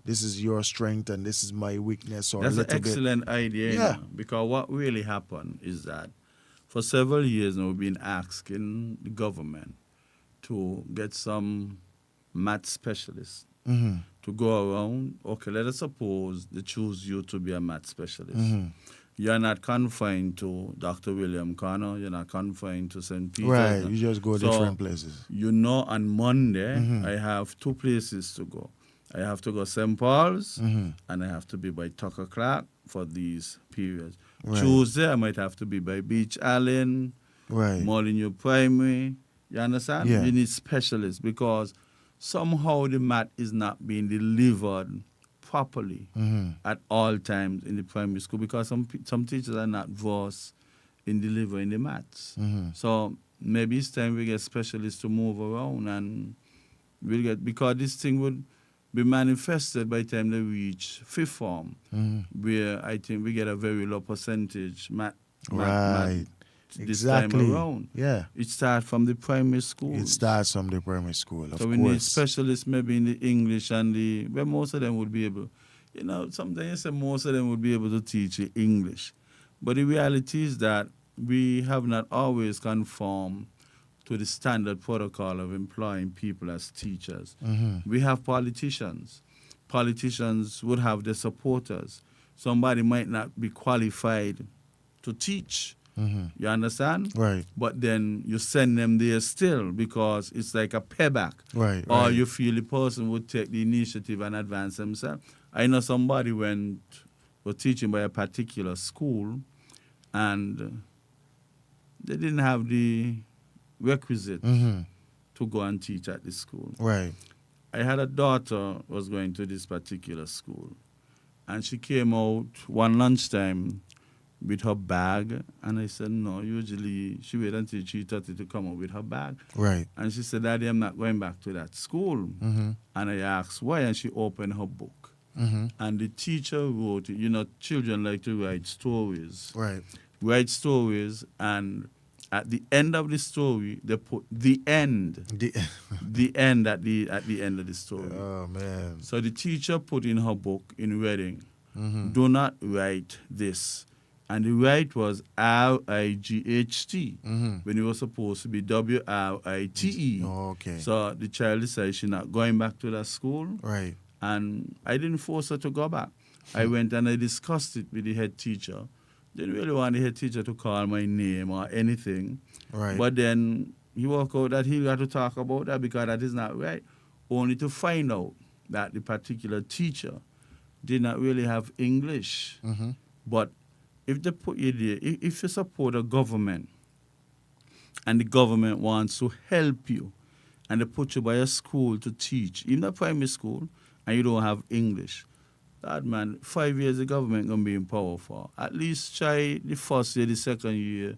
this is your strength and this is my weakness. Or that's an excellent idea. Yeah. Because what really happened is that for several years now we've been asking the government to get some math specialists to go around. Okay, let us suppose they choose you to be a math specialist. You're not confined to Dr. William Connor. You're not confined to St. Peter's. Right, you just go different places. On Monday, I have two places to go. I have to go St. Paul's, and I have to be by Tucker Clark for these periods. Right. Tuesday, I might have to be by Beach Allen, Molyneux Primary. You understand? Yeah. You need specialists because somehow the math is not being delivered properly at all times in the primary school, because some teachers are not versed in delivering the maths. So maybe it's time we get specialists to move around, and we'll get, because this thing would be manifested by the time they reach fifth form, where I think we get a very low percentage math this time around. Yeah. It starts from the primary school. It starts from the primary school, of course. So we need specialists maybe in the English and where most of them would be able, sometimes you say most of them would be able to teach you English. But the reality is that we have not always conformed to the standard protocol of employing people as teachers. We have politicians. Politicians would have their supporters. Somebody might not be qualified to teach. You understand? Right. But then you send them there still because it's like a payback. Right. Or you feel the person would take the initiative and advance themselves. I know somebody was teaching by a particular school, and they didn't have the requisite to go and teach at the school. Right. I had a daughter was going to this particular school, and she came out one lunchtime with her bag, and I said, no, usually she wait until 3:30 to come out with her bag. Right. And she said, Daddy, I'm not going back to that school. And I asked why, and she opened her book. And the teacher wrote, children like to write stories. Right. Write stories, and at the end of the story, they put the end, the end at the end of the story. Oh man. So the teacher put in her book in Reading, Mm-hmm. do not write this. And the right was R-I-G-H-T when it was supposed to be W-R-I-T-E. Oh, okay. So the child decided she's not going back to that school. Right. And I didn't force her to go back. I went and I discussed it with the head teacher. Didn't really want the head teacher to call my name or anything. Right. But then he worked out that he got to talk about that because that is not right. Only to find out that the particular teacher did not really have English. Mm-hmm. But if they put you there, if you support a government and the government wants to help you and they put you by a school to teach, even a primary school, and you don't have English, that man, 5 years the government going to be in power for. At least try the first year, the second year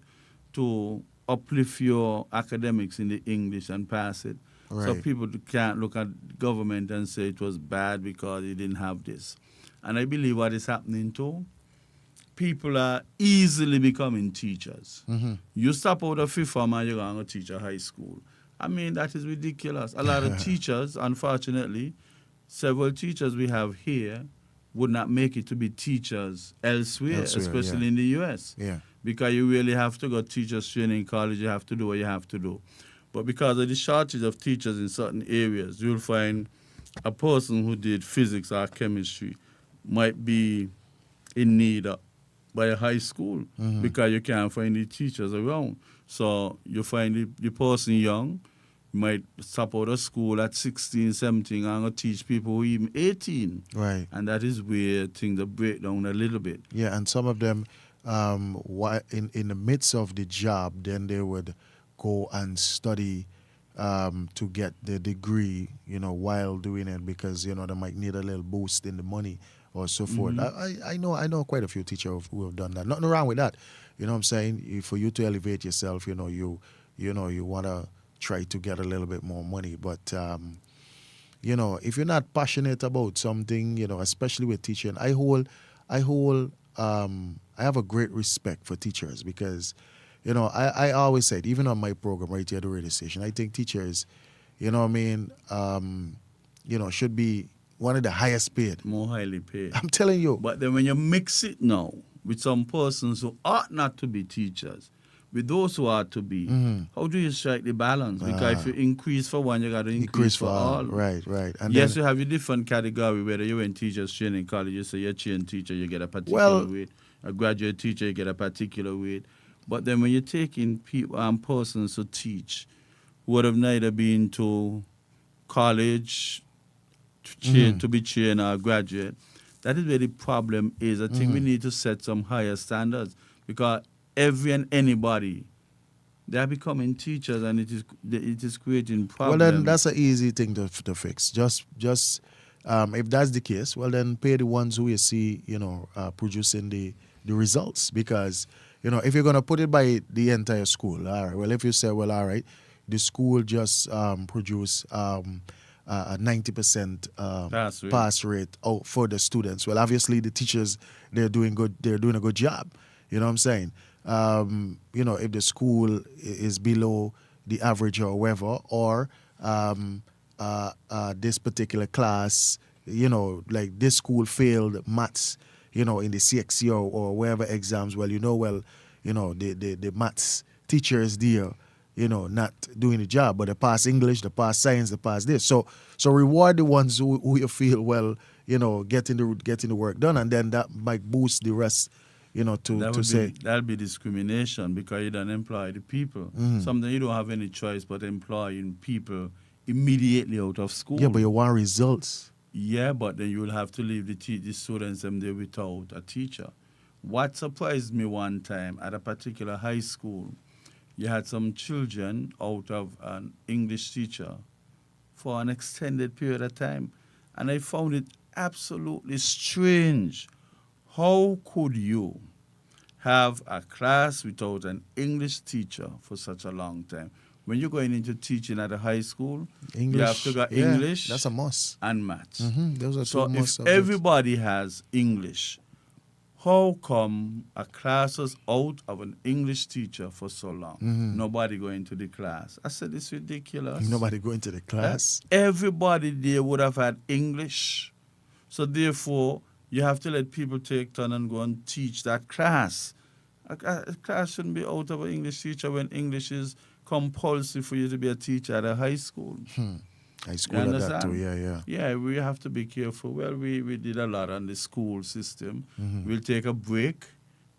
to uplift your academics in the English and pass it. So Right. people can't look at government and say it was bad because it didn't have this. And I believe what is happening too, people are easily becoming teachers. Mm-hmm. You stop out of fifth form and you're going to teach a high school. I mean, that is ridiculous. A lot of teachers, unfortunately, several teachers we have here would not make it to be teachers elsewhere, especially yeah. in the U.S. Yeah. Because you really have to go teachers training college, you have to do what you have to do. But because of the shortage of teachers in certain areas, you'll find a person who did physics or chemistry might be in need by a high school because you can't find the teachers around. So you find the person young, might stop out of school at 16, 17 and go teach people who even 18. Right. And that is where things break down a little bit. Yeah, and some of them, in the midst of the job, then they would go and study to get the degree, while doing it because, they might need a little boost in the money or so forth. I know quite a few teachers who have done that. Nothing wrong with that. You know what I'm saying? For you to elevate yourself, you want to try to get a little bit more money. But, if you're not passionate about something, especially with teaching, I have a great respect for teachers because, I always said, even on my program right here at the radio station, I think teachers, should be one of the highest paid. More highly paid. I'm telling you. But then when you mix it now with some persons who ought not to be teachers, with those who are to be, how do you strike the balance? Because if you increase for one, you got to increase for all. Right. And yes, then, you have a different category, whether you're in teachers training college, you say you're a trained teacher, you get a particular weight. A graduate teacher, you get a particular weight. But then when you're taking persons to teach who would have neither been to college to be trained or graduate, that is where the problem is. I think we need to set some higher standards because every and anybody, they're becoming teachers and it is creating problems. well, then that's an easy thing to fix. Just if that's the case, well, then pay the ones who you see, producing the results. Because, if you're going to put it by the entire school, all right, well, if you say, well, all right, the school just produce a 90% pass rate for the students. Well, obviously the teachers, they're doing a good job. You know what I'm saying? If the school is below the average or whatever, or this particular class, like this school failed maths, in the CXC or wherever exams, well, the maths teachers there, not doing the job, but they pass English, they pass science, they pass this. So reward the ones who you feel, well, getting the work done, and then that might boost the rest, that'll be discrimination because you don't employ the people. Something you don't have any choice but employing people immediately out of school. Yeah, but you want results. Yeah, but then you will have to leave the students them there without a teacher. What surprised me one time at a particular high school, you had some children out of an English teacher for an extended period of time. And I found it absolutely strange. How could you have a class without an English teacher for such a long time? When you're going into teaching at a high school, you have to go English. That's a must. And maths. Those are So two must if everybody has English, how come a class was out of an English teacher for so long? Nobody going to the class. I said, it's ridiculous. Nobody going to the class. Everybody there would have had English. So therefore, you have to let people take turn and go and teach that class. A class shouldn't be out of an English teacher when English is compulsory for you to be a teacher at a high school. High school at that understand? too, yeah. Yeah, we have to be careful. Well, we did a lot on the school system. We'll take a break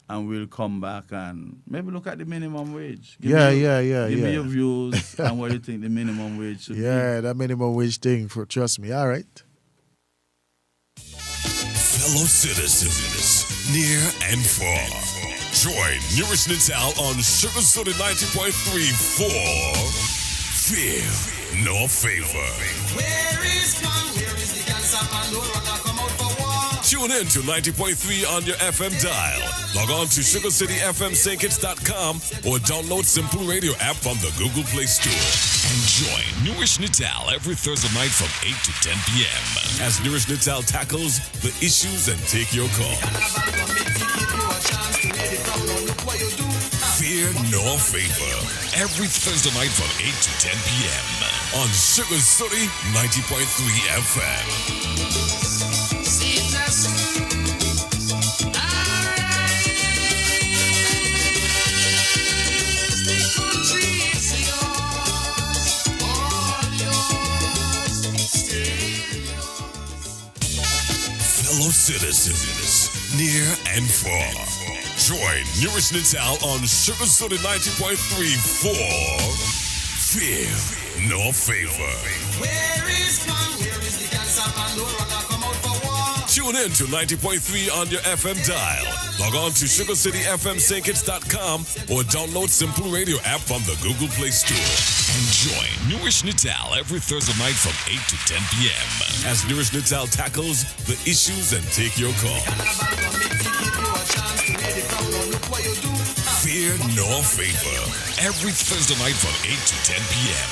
and we'll come back and maybe look at the minimum wage. Give me your views and what you think the minimum wage should be. Yeah, that minimum wage thing, trust me. All right. Fellow citizens, near and far, join Newrish Nital on Sugar Soda 90.3 for Fear No Favor. Where is man? Where is the cancer Pandora come out for war? Tune in to 90.3 on your FM dial. Log on to SugarCityFMSankits.com or download Simple Radio app from the Google Play Store. And join Newrish Nital every Thursday night from 8 to 10 p.m. as Newrish Nital tackles the issues and take your call. Fear No Favor every Thursday night from 8 to 10 p.m. on Sugar City 90.3 FM. Fellow citizens, near and far, join Newrish Nital on Sugar Soda 90.3 for Fear No Favor. Where is man? Where is the cancer Pandora come out for war? Tune in to 90.3 on your FM dial. Log on to SugarCityFMSankits.com or download Simple Radio app from the Google Play Store. And join Newrish Nital every Thursday night from 8 to 10 p.m. as Newrish Nital tackles the issues and take your call. Fear No Favor every Thursday night from 8 to 10 p.m.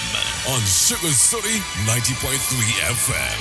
on Sugar City 90.3 FM.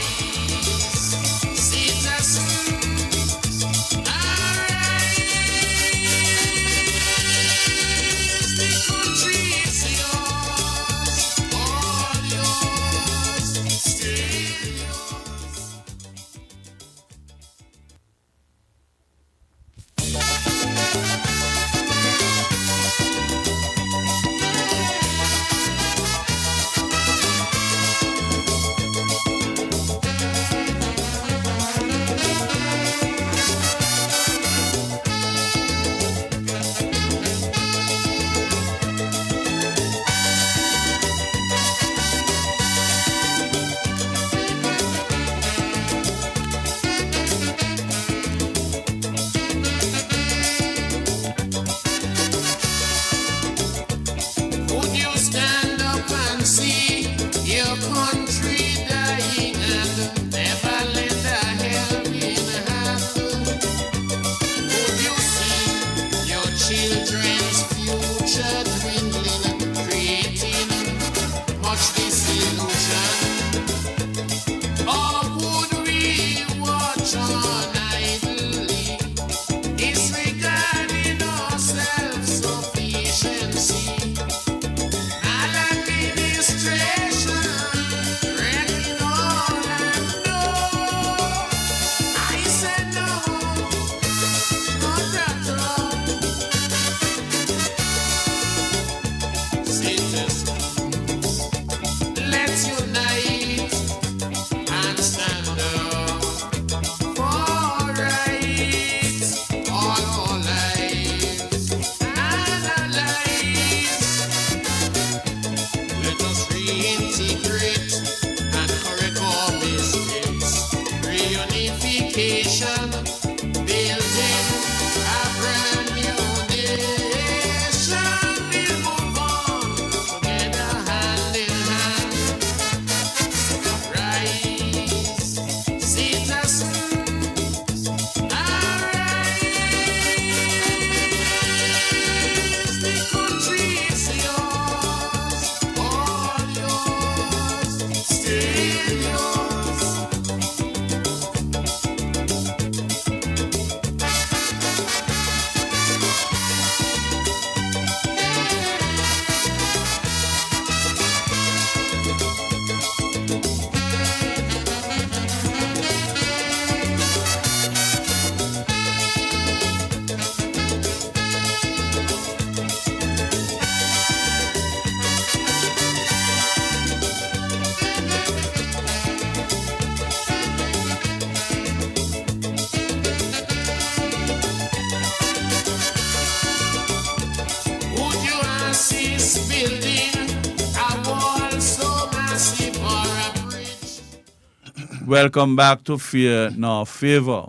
Welcome back to Fear Nor Favor.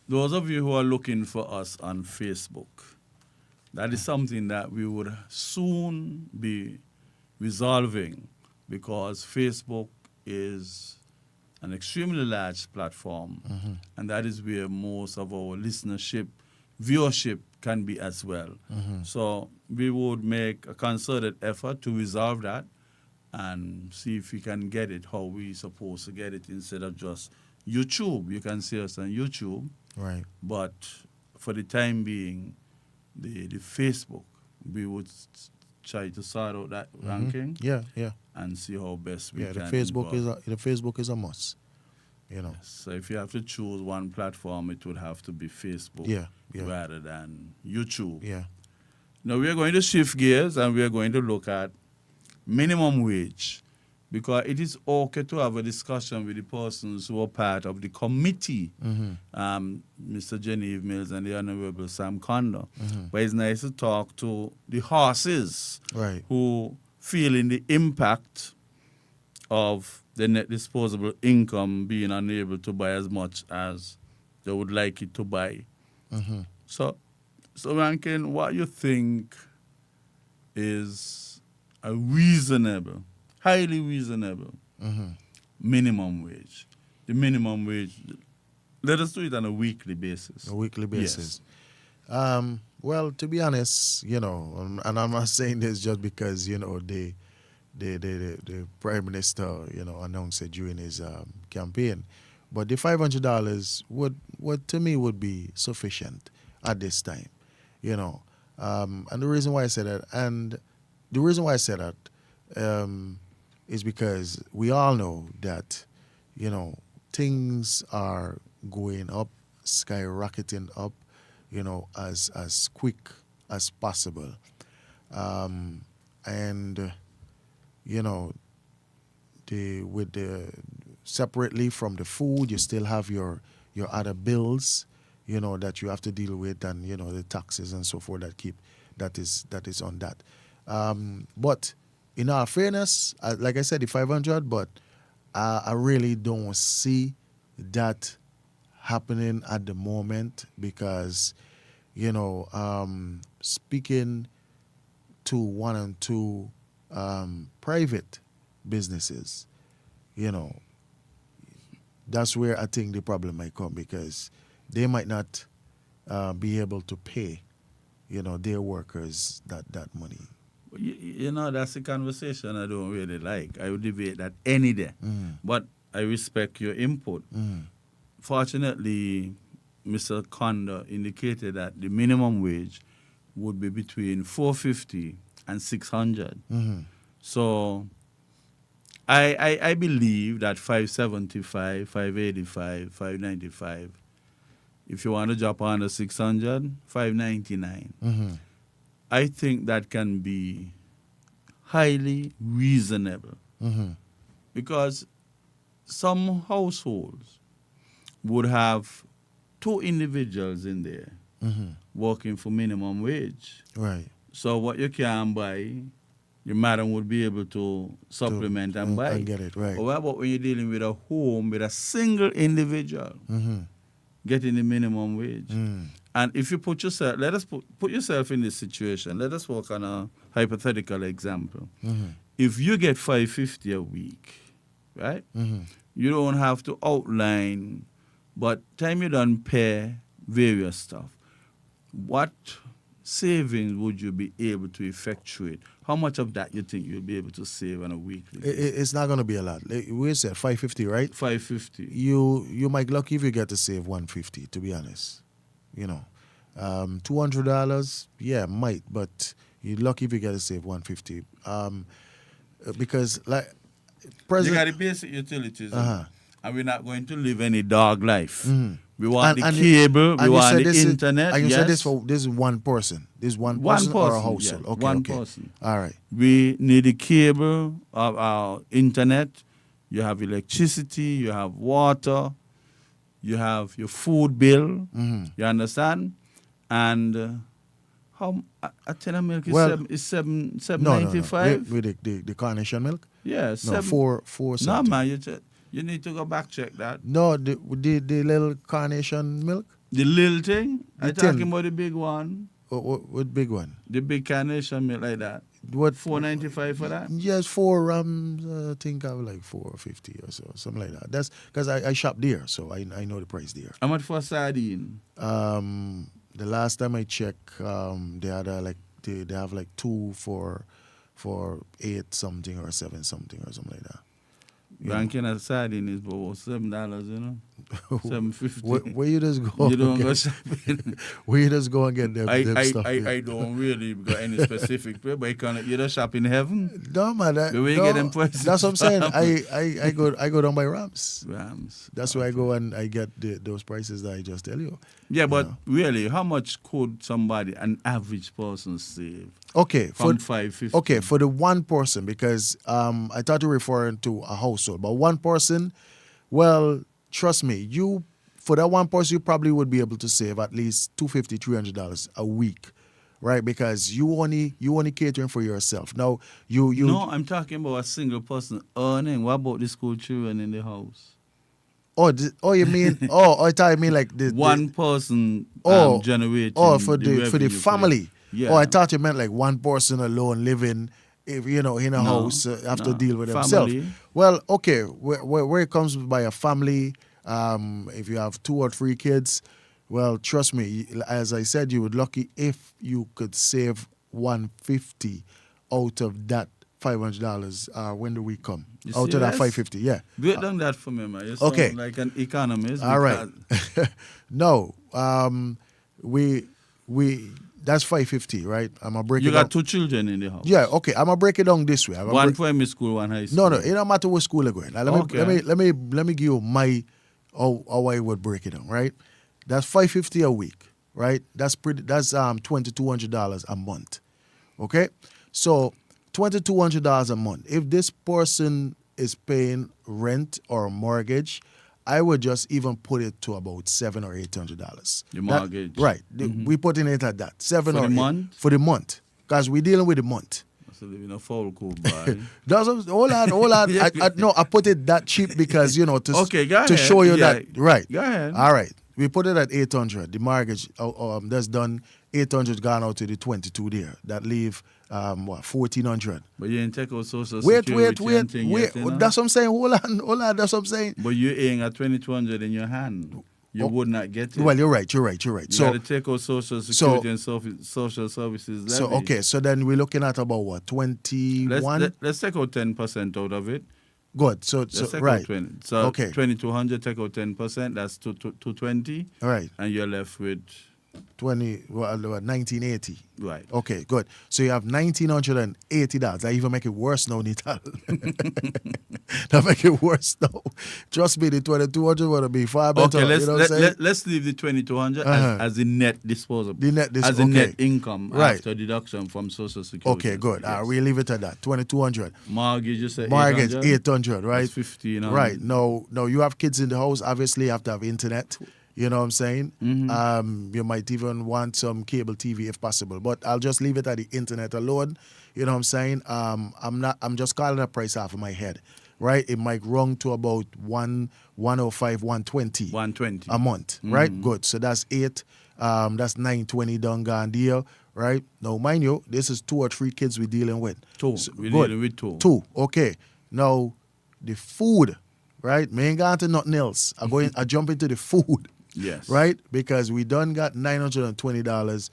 Those of you who are looking for us on Facebook, that is something that we would soon be resolving because Facebook is an extremely large platform, and that is where most of our listenership, viewership can be as well. So we would make a concerted effort to resolve that and see if we can get it how we supposed to get it instead of just YouTube. You can see us on YouTube, Right. but for the time being, the Facebook, we would try to sort out that ranking Yeah, yeah. and see how best we Yeah, can. the Facebook involve. is a must. You know. So if you have to choose one platform, it would have to be Facebook Yeah, yeah. rather than YouTube. Yeah. Now we are going to shift gears and we are going to look at minimum wage because it is okay to have a discussion with the persons who are part of the committee, Mr. Genevieve Mills and the Honorable Sam Condor. But it's nice to talk to the horses Right. who feeling the impact of the net disposable income being unable to buy as much as they would like it to buy. So Rankin, what you think is a reasonable, highly reasonable minimum wage? The minimum wage, let us do it on a weekly basis. A weekly basis. Well, to be honest, you know, and I'm not saying this just because, you know, the Prime Minister, you know, announced it during his campaign, but the $500 would to me would be sufficient at this time, you know. And the reason why I say that, is because we all know that, you know, things are going up, skyrocketing up, you know, as quick as possible. And you know, separately from the food, you still have your other bills, you know, that you have to deal with, and you know the taxes and so forth that is on that. But in all fairness, like I said, the 500, but I really don't see that happening at the moment because, you know, speaking to one and two private businesses, you know, that's where I think the problem might come because they might not be able to pay, you know, their workers that money. You know, that's a conversation I don't really like. I would debate that any day. But I respect your input. Fortunately, Mr. Condor indicated that the minimum wage would be between $450 and $600. So I believe that $575, $585, $595. If you want to drop under $600, $599. I think that can be highly reasonable because some households would have two individuals in there working for minimum wage. Right. So what you can buy, your madam would be able to supplement and buy. And get it, right. But what about when you're dealing with a home with a single individual getting the minimum wage? And if you put yourself, let us put yourself in this situation. Let us work on a hypothetical example. If you get $550 a week, right? You don't have to outline, but time you done pay various stuff. What savings would you be able to effectuate? How much of that you think you'll be able to save on a weekly basis? It's not going to be a lot. We said $550, right? $550. You might lucky if you get to save $150, to be honest. You know, $200, yeah, might, but you're lucky if you get to save $150. Because like You President, got the basic utilities, and we're not going to live any dog life. We want And the cable, we want the internet. And you yes. said this is one person. This is one person or a household. yeah, Okay, one okay. person. All right. We need the cable of our internet. You have electricity, you have water, you have your food bill. You understand? And how a tin of milk is No. $7.95? With the carnation milk? Yeah, No, four No, something. man, You need to go back check that. No, the little carnation milk. The little thing? The I'm tin. talking about the big one. What big one? The big carnation milk like that. What? $4.95 for that? Yes, 4 rams. I think I was like $4.50 or so, something like that. That's because I shop there, so I know the price there. How much for a sardine? The last time I checked, they had they have like 2 for 8 something or 7 something or something like that. Ranking a sardine is about $7, you know? $7.50. Where you just go? You don't go shopping. Where you just go and get them stuff? I don't really got any specific place, but you don't shop in heaven. No man, The way you get them prices. that's what I'm saying. I go down by Rams. Rams. That's where I go and I get those prices that I just tell you. Yeah, but know. really, how much could an average person save? Okay, From $5.50. Okay, for the one person, because I thought you were referring to a household, but one person, well, trust me, for that one person, you probably would be able to save at least $250, $300 a week, right? Because you only catering for yourself. Now you. No, I'm talking about a single person earning. What about the school children in the house? You mean? I thought you mean like the One person generating. For the family. Yeah. Oh, I thought you meant like one person alone living, in a house, have to deal with themselves. Family. Well, okay, where it comes by a family, if you have 2 or 3 kids, well, trust me, as I said, you would lucky if you could save $150 out of that $500 when the week come. You Out of that serious? $550, yeah. Break down that for me, man. You sound Okay. like an economist. All right. No, we that's $550, right? I'm gonna break You it got down. 2 children in the house. Yeah, okay. I'm gonna break it down this way. One primary school, one high school. No, it don't matter what school they're going. Now, let me give you my how I would break it down, right? That's $550 a week, right? That's $2,200 a month. Okay? So $2,200 a month. If this person is paying rent or mortgage, I would just even put it to about $700 or $800. The mortgage. Right. We putting it at that. For the month? For the month. Because we're dealing with the month. So live in a foul cold boy. Hold on. I put it that cheap because, Okay, go to ahead. show you Yeah. that. Right. Go ahead. All right. We put it at 800. The mortgage, that's done. 800 gone out to the 22 there. That leave, 1,400. But you ain't take out social Wait. security and thing yet, you know? That's what I'm saying. Hold on. That's what I'm saying. But you ain't got 2,200 in your hand. You would not get it. Well, you're right. You You so, got to take out social security and social services levy. okay. So then we're looking at about what? 21? Let's take out 10% out of it. Good. So Let's take right. out 20. So Okay. 2,200, take out 10%. That's 220. All right. And you're left with 1980. right. Okay, good. So you have $1,980. I even make it worse now, Nital. That make it worse now. Trust me, the 2,200 would be far better. Okay, you know what I'm saying? let's leave the 2,200 Uh-huh. as the net disposable. The net as the okay. net income Right. after deduction from social security. Okay, good. Yes. We leave it at that. 2,200. Mortgage, you say Mortgage 800? 800, right? That's 1,500. Right. No, you have kids in the house. Obviously, you have to have internet. You know what I'm saying? Mm-hmm. You might even want some cable TV if possible, but I'll just leave it at the internet alone. You know what I'm saying? I'm just calling a price off of my head, right? It might run to about 105, 120 120 a month, right? Good. So that's 8. That's 920 done gone deal, right? Now, mind you, this is 2 or 3 kids we're dealing with. 2. So, We're good. dealing with 2. 2. Okay. Now, the food, right? Me ain't going to nothing else. I jump into the food. Yes. Right? Because we done got $920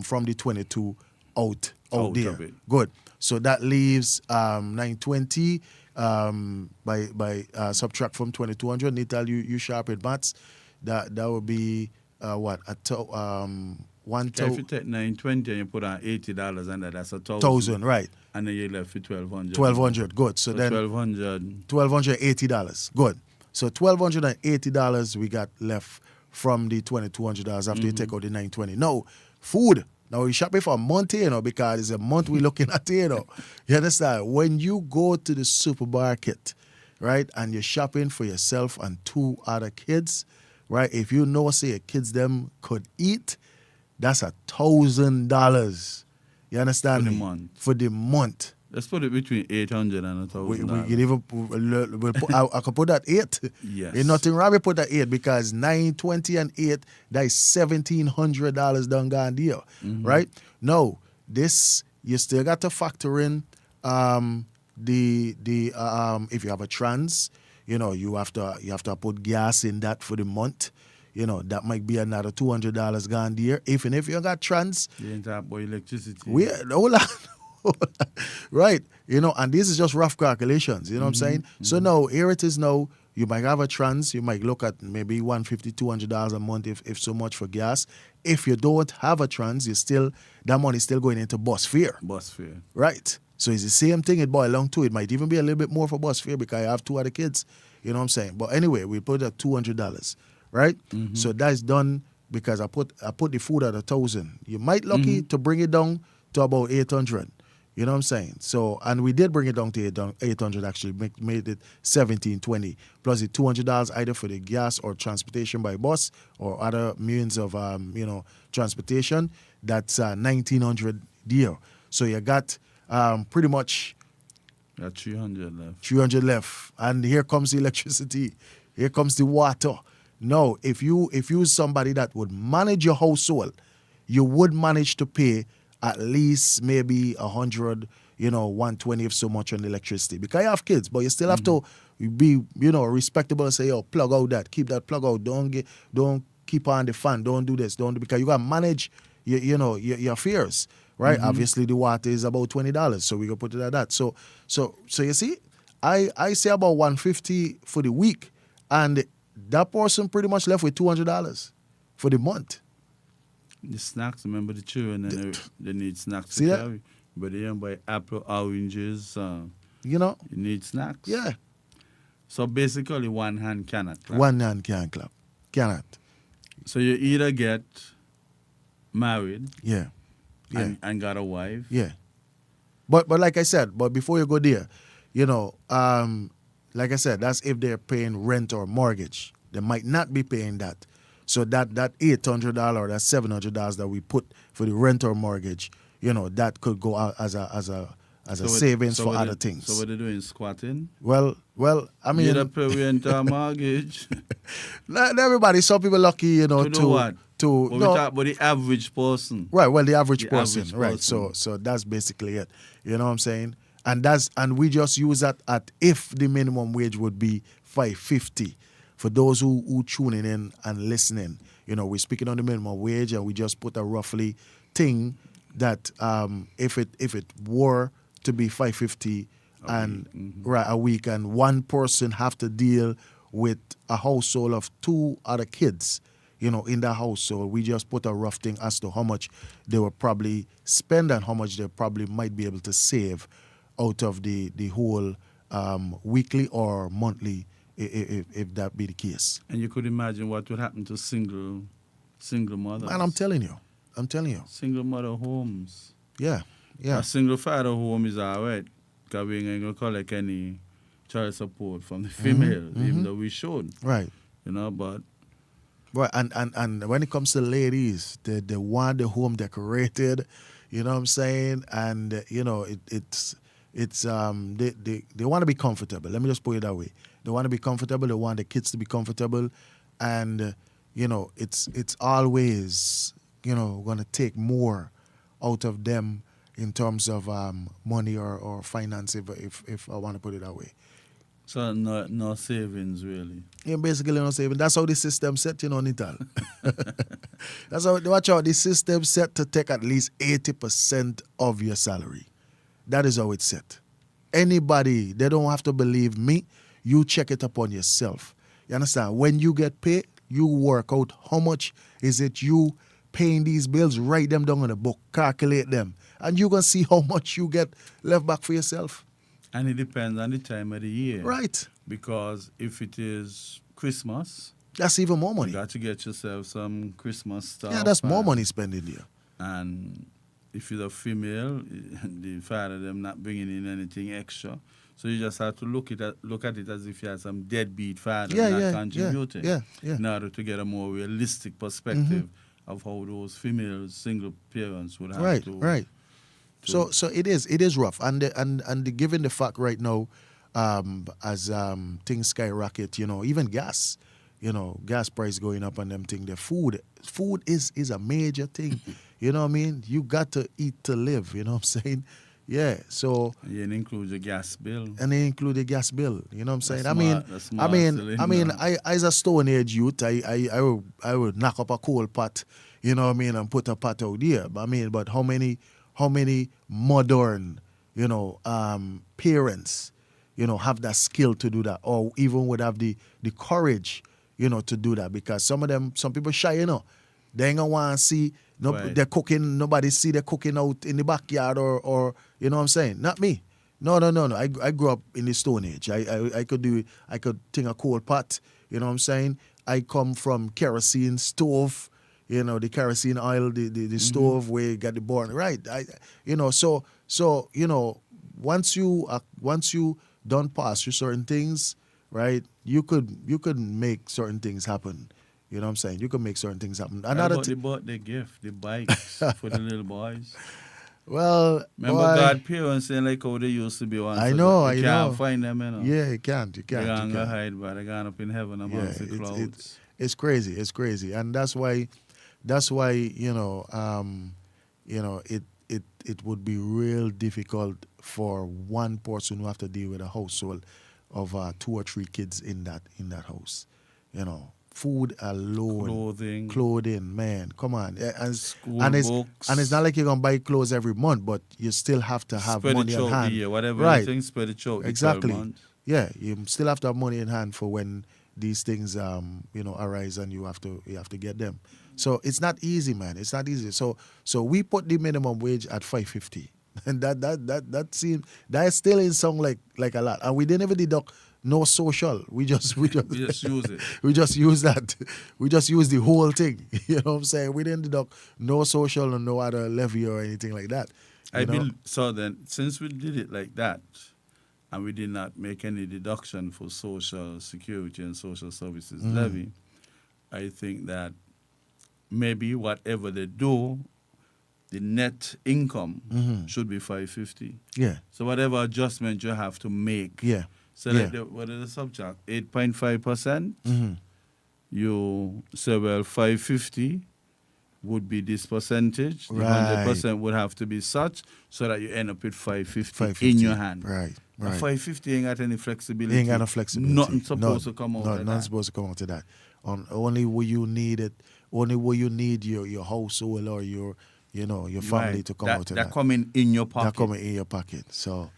from the 22 out there. of it. Good. So that leaves 920 by subtract from 2,200. Nital, you sharp with maths. That would be what? If you take 920 and you put on $80 under, that's 1,000, right? And then you left with 1,200. 1,200, good. So then $1,200. $1,280, good. So $1,280 we got left from the $2,200 after you take out the 920. Now, food. Now, we shopping for a month, because it's a month we're looking at, You understand? When you go to the supermarket, right, and you're shopping for yourself and 2 other kids, right, if you know, say, your kids them could eat, that's $1,000. You understand For the me? month. For the month. Let's put it between 800 and We $1,000. can even I could put that 8. Yes. Ain't nothing wrong with put that 8 because 9, 20, and 8, that is $1,700 done gone deal, right? No, this you still got to factor in the if you have a trans, you have to put gas in that for the month. That might be another $200 gone there. Even if you got trans, You ain't talking about electricity. hold on. Right, and this is just rough calculations, what I'm saying? So now, here it is now, you might have a trans, you might look at maybe $150, $200 a month if so much for gas. If you don't have a trans, that money is still going into bus fare. Bus fare. Right. So it's the same thing it boils along to. It might even be a little bit more for bus fare because I have 2 other kids, you know what I'm saying? But anyway, we put at $200, right? So that's done because I put the food at 1,000. You might lucky to bring it down to about 800. You know what I'm saying? So, and we did bring it down to 800 actually, made it 1720 plus the $200 either for the gas or transportation by bus or other means of transportation. That's 1,900 deal. So you got pretty much Got 300 left. 300 left, and here comes the electricity, here comes the water. No, if you somebody that would manage your household, you would manage to pay at least maybe 100, 120 if so much on electricity. Because you have kids, but you still have to be, respectable and say, yo, plug out that, keep that plug out, don't keep on the fan, don't do this, because you got to manage your fears, right? Obviously the water is about $20, so we can put it at that. So you see, I say about $150 for the week, and that person pretty much left with $200 for the month. The snacks, remember the children, they need snacks See to that? carry. But they don't buy apple, oranges. You need snacks. Yeah. So basically, one hand cannot clap. One hand can't clap. Cannot. So you either get married Yeah. Yeah. and got a wife. Yeah. But like I said, but before you go there, like I said, that's if they're paying rent or mortgage. They might not be paying that. So that $800 or that $700 that we put for the rent or mortgage, that could go out as a savings for other things. So what they doing, squatting? Well, I mean, You either pay rent or mortgage. not everybody. Some people lucky, to do what? To But we no, talk about the average person. right. Well, the average The person, average right? person. So that's basically it. You know what I'm saying? And we just use that at if the minimum wage would be $5.50. For those who tuning in and listening, we're speaking on the minimum wage, and we just put a roughly thing that if it were to be $5.50 a week, and one person have to deal with a household of 2 other kids, in that household, we just put a rough thing as to how much they will probably spend and how much they probably might be able to save out of the whole weekly or monthly, if that be the case. And you could imagine what would happen to single mothers. Man, I'm telling you. Single mother homes. Yeah. A single father home is all right, because we ain't going to collect any child support from the female, even though we should. Right. But... Right, and when it comes to ladies, they want the home decorated, you know what I'm saying? And, they want to be comfortable. Let me just put it that way. They want to be comfortable. They want the kids to be comfortable. And, it's always, going to take more out of them in terms of money or finance, if I want to put it that way. So no savings, really. Yeah, basically no savings. That's how the system set, Nital. That's how, watch out, the system set to take at least 80% of your salary. That is how it's set. Anybody, they don't have to believe me. You check it upon yourself. You understand? When you get paid, you work out how much is it you paying these bills, write them down in a book, calculate them, and you're going to see how much you get left back for yourself. And it depends on the time of the year. Right. Because if it is Christmas, that's even more money. You got to get yourself some Christmas stuff. Yeah, that's more money spending there. And if you're a female, the father them not bringing in anything extra. So you just have to look at it as if you had some deadbeat father not contributing. Yeah. In order to get a more realistic perspective of how those female single parents would have to So it is rough, and given the fact right now, as things skyrocket, even gas, gas price going up and them thing. The food is a major thing. You know what I mean? You got to eat to live. You know what I'm saying? Yeah. So Yeah, it includes the gas bill. and they include the gas bill. You know what I'm saying? That's smart cylinder. I as a Stone Age youth, I would knock up a coal pot, you know what I mean, and put a pot out there. But how many modern, parents, have that skill to do that, or even would have the courage, to do that? Because some people shy, they ain't gonna want to see Right. they're cooking. Nobody see they're cooking out in the backyard, or you know what I'm saying? Not me. No. I grew up in the Stone Age. I could think a coal pot. You know what I'm saying? I come from kerosene stove. The kerosene oil, the stove where you got the burn. Right. Once you don't pass through certain things, right? You could make certain things happen. You know what I'm saying? You can make certain things happen. How about they bought the gift, the bikes for the little boys? Well, Remember boy, godparents saying like how they used to be once. I know, You I can't know. find them, Yeah, you can't. They're going to hide, but they're going up in heaven amongst the clouds. It's crazy. It's crazy, and that's why it would be real difficult for one person who have to deal with a household of 2 or 3 kids in that house. Food alone, clothing, man, come on. Books. And it's not like you're gonna buy clothes every month, but you still have to have Spread money it in out hand. the year, whatever Right. you think, spread it out. Exactly. 12 months. Yeah, you still have to have money in hand for when these things arise and you have to get them. So it's not easy, man. It's not easy. So we put the minimum wage at $5.50. And that seems that still in sound like a lot. And we didn't even deduct no social. We just We just use it. we just use that. We just use the whole thing. You know what I'm saying? We didn't deduct no social and no other levy or anything like that. So then, since we did it like that, and we did not make any deduction for social security and social services levy, I think that maybe whatever they do, the net income should be $5.50. Yeah. So whatever adjustment you have to make. Yeah. So Yeah. what is the subject? 8.5%. Mm-hmm. You say, well, $5.50 would be this percentage. The Right. 100% would have to be such so that you end up with $5.50 $5.50 in your hand. Right. Now, Right. $5.50 ain't got any flexibility. Ain't got no flexibility. Nothing supposed to come out of Nothing that. supposed to come out of that. Only where you need it. Only where you need your household or your family Right. to come out of that. That coming in your pocket. That coming in your pocket. So,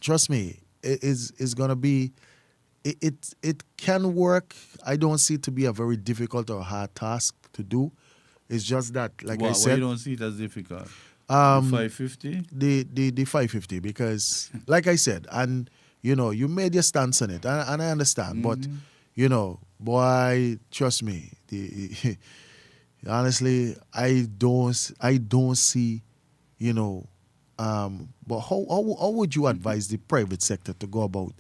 trust me, it is gonna be. It can work. I don't see it to be a very difficult or hard task to do. It's just that, like I Why said, you don't see it as difficult? $5.50? the $5.50, because like I said, and you made your stance on it, and I understand, but boy, trust me, honestly, I don't see, but how would you advise the private sector to go about,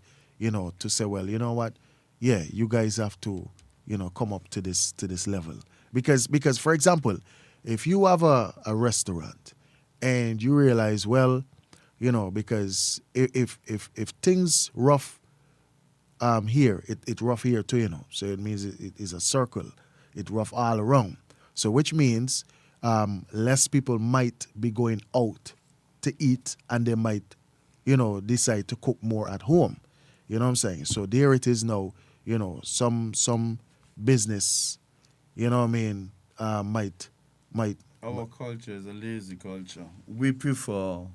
to say, well, you know what, yeah, you guys have to, come up to this level, because for example, if you have a restaurant and you realize, well, because if things rough here, it rough here too, so it means it is a circle, it rough all around, so which means less people might be going out to eat, and they might decide to cook more at home. You know what I'm saying? So there it is now, some business, might Our culture is a lazy culture. We prefer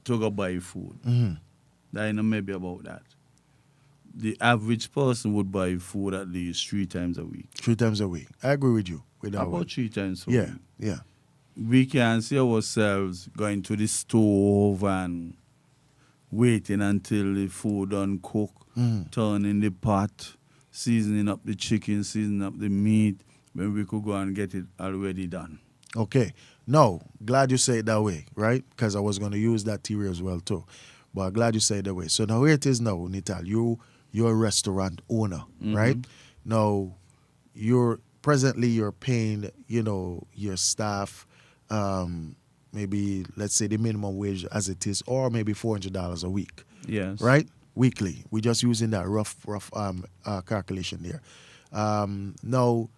to go buy food. I know maybe about that. The average person would buy food at least 3 times a week. 3 times a week. I agree with you. With that one. About 3 times a Yeah, week. yeah. We can see ourselves going to the stove and waiting until the food done cook, turning the pot, seasoning up the chicken, seasoning up the meat, when we could go and get it already done. Okay. No, glad you say it that way, right? Because I was going to use that theory as well too. But glad you say it that way. So now here it is now, Nital. You're a restaurant owner, right? Now, you're paying, your staff, maybe let's say the minimum wage as it is, or maybe $400 a week. Yes. Right? Weekly. We're just using that rough calculation there. Now,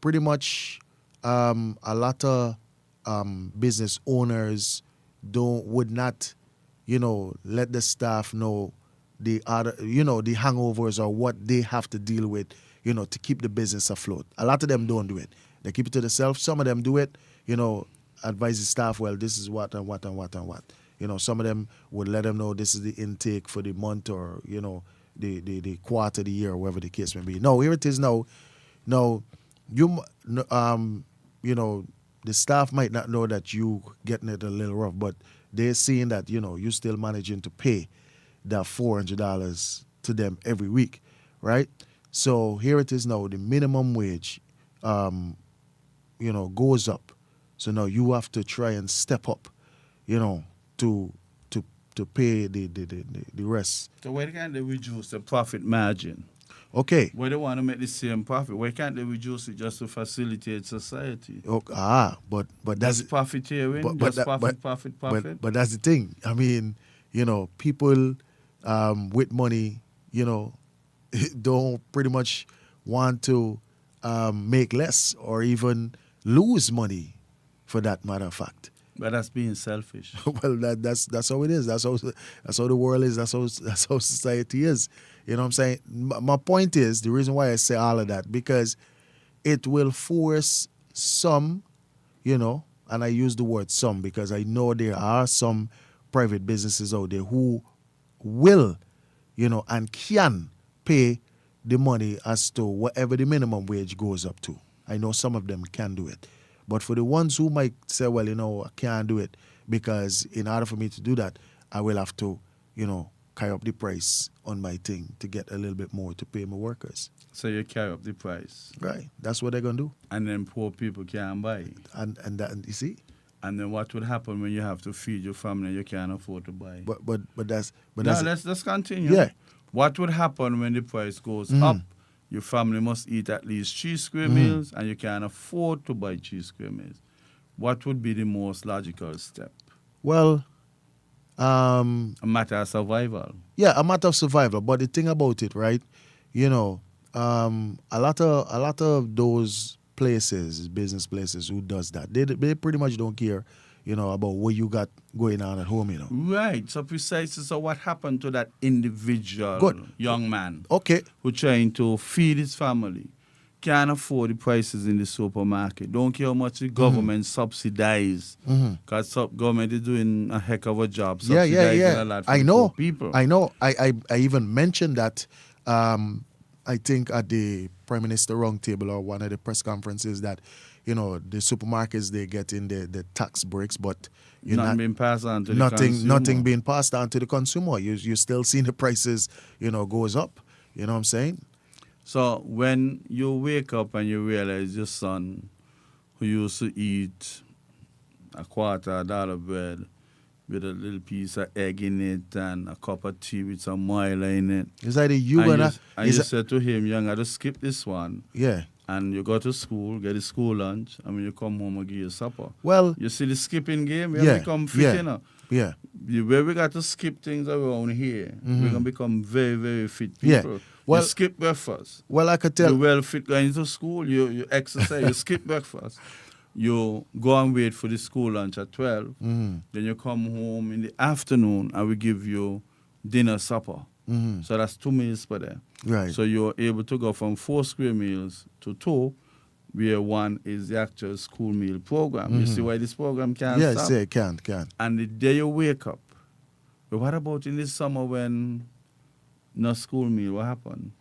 pretty much a lot of business owners would not, let the staff know the other, the hangovers or what they have to deal with, to keep the business afloat. A lot of them don't do it. They keep it to themselves. Some of them do it, advise the staff, well, this is what and what and what and what. Some of them would let them know this is the intake for the month or, the quarter, the year, or whatever the case may be. No, here it is now. Now, the staff might not know that you getting it a little rough, but they're seeing that, you still managing to pay that $400 to them every week, right? So here it is now. The minimum wage, goes up. So now you have to try and step up, to pay the rest. So why can't they reduce the profit margin? Okay. Why they want to make the same profit? Why can't they reduce it just to facilitate society? But that's profiteering. But Profit. But that's the thing. I mean, people with money, don't pretty much want to make less or even lose money, for that matter of fact. But that's being selfish. Well, that's how it is. That's how the world is. That's how society is. You know what I'm saying? My point is, the reason why I say all of that, because it will force some, and I use the word some because I know there are some private businesses out there who will, and can pay the money as to whatever the minimum wage goes up to. I know some of them can do it. But for the ones who might say, well, I can't do it because in order for me to do that, I will have to, carry up the price on my thing to get a little bit more to pay my workers. So you carry up the price. Right. That's what they're going to do. And then poor people can't buy it. And that, you see? And then what would happen when you have to feed your family and you can't afford to buy it? Let's continue. Yeah. What would happen when the price goes up? Your family must eat at least 3 square meals and you can't afford to buy 3 square meals. What would be the most logical step? Well, a matter of survival. Yeah, a matter of survival. But the thing about it, right? A lot of those places, business places who does that, they pretty much don't care, about what you got going on at home, Right. So precisely. So what happened to that individual young man? Okay. Who trying to feed his family, can't afford the prices in the supermarket, don't care how much the government subsidize, because government is doing a heck of a job subsidizing a lot for poor people. I know. I even mentioned that, I think at the Prime Minister Roundtable or one of the press conferences that, the supermarkets, they get in the tax breaks, but being passed on to the consumer. Nothing being passed on to the consumer. You still seeing the prices, goes up. You know what I'm saying? So when you wake up and you realize your son, who used to eat a $1/4 bread with a little piece of egg in it and a cup of tea with some Milo in it. Is that you said to him, young, I just skip this one. Yeah. And you go to school, get the school lunch, and when you come home, I give you supper. Well, you see the skipping game? We have become fit, Yeah. The way we got to skip things around here, we're going to become very, very fit people. Yeah. Well, you skip breakfast. Well, I could tell. You're well fit going to school, you exercise, you skip breakfast. You go and wait for the school lunch at 12. Then you come home in the afternoon and we give you dinner, supper. So that's 2 meals per day. Right. So you're able to go from 4 square meals to 2, where 1 is the actual school meal program. You see why this program can't stop? Yes, it can. And the day you wake up, but what about in the summer when no school meal? What happened?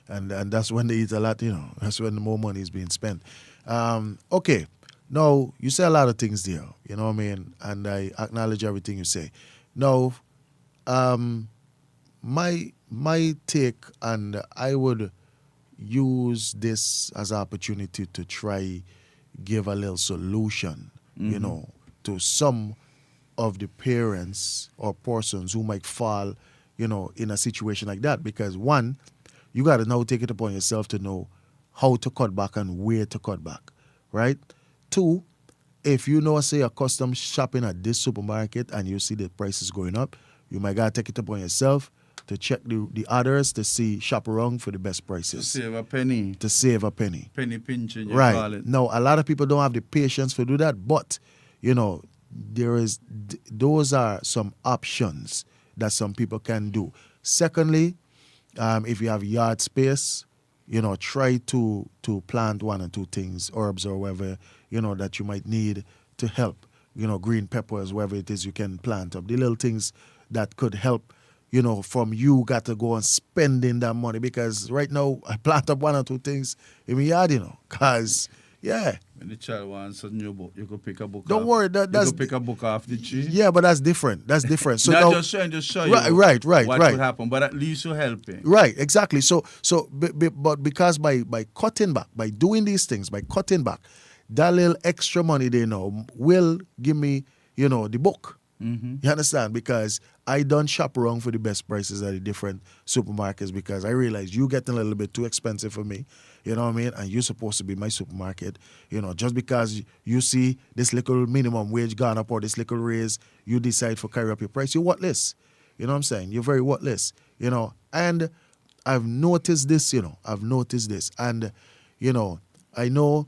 And that's when they eat a lot, That's when more money is being spent. Okay. Now, you say a lot of things there, you know what I mean? And I acknowledge everything you say. Now, my take, and I would use this as an opportunity to try give a little solution, to some of the parents or persons who might fall, in a situation like that. Because one, you got to now take it upon yourself to know how to cut back and where to cut back, right? 2, if you know, say, you're custom shopping at this supermarket and you see the prices going up, you might gotta take it upon yourself to check the others to see, shop around for the best prices. To save a penny. To save a penny. Penny pinching, you Right. call it. No, a lot of people don't have the patience to do that, but, you know, those are some options that some people can do. Secondly, if you have yard space, you know, try to plant one or two things, herbs or whatever, you know, that you might need to help. You know, green peppers, whatever it is you can plant up. The little things that could help, you know, from you got to go and spending that money, because right now I plant up one or two things in my yard, you know, because, yeah. When the child wants a new book, you could pick a book Don't off. worry, You that's could pick a book off the tree. yeah, but that's different. That's different. So Not now, just trying to show you right, what right. could happen, but at least you're helping. Right, exactly. But because by cutting back, by doing these things, by cutting back, that little extra money they know will give me, you know, the book. Mm-hmm. You understand? Because I don't shop around for the best prices at the different supermarkets, because I realize you getting a little bit too expensive for me. You know what I mean? And you're supposed to be my supermarket. You know, just because you see this little minimum wage gone up or this little raise, you decide to carry up your price. You're worthless. You know what I'm saying? You're very worthless. You know, and I've noticed this, you know. And, you know, I know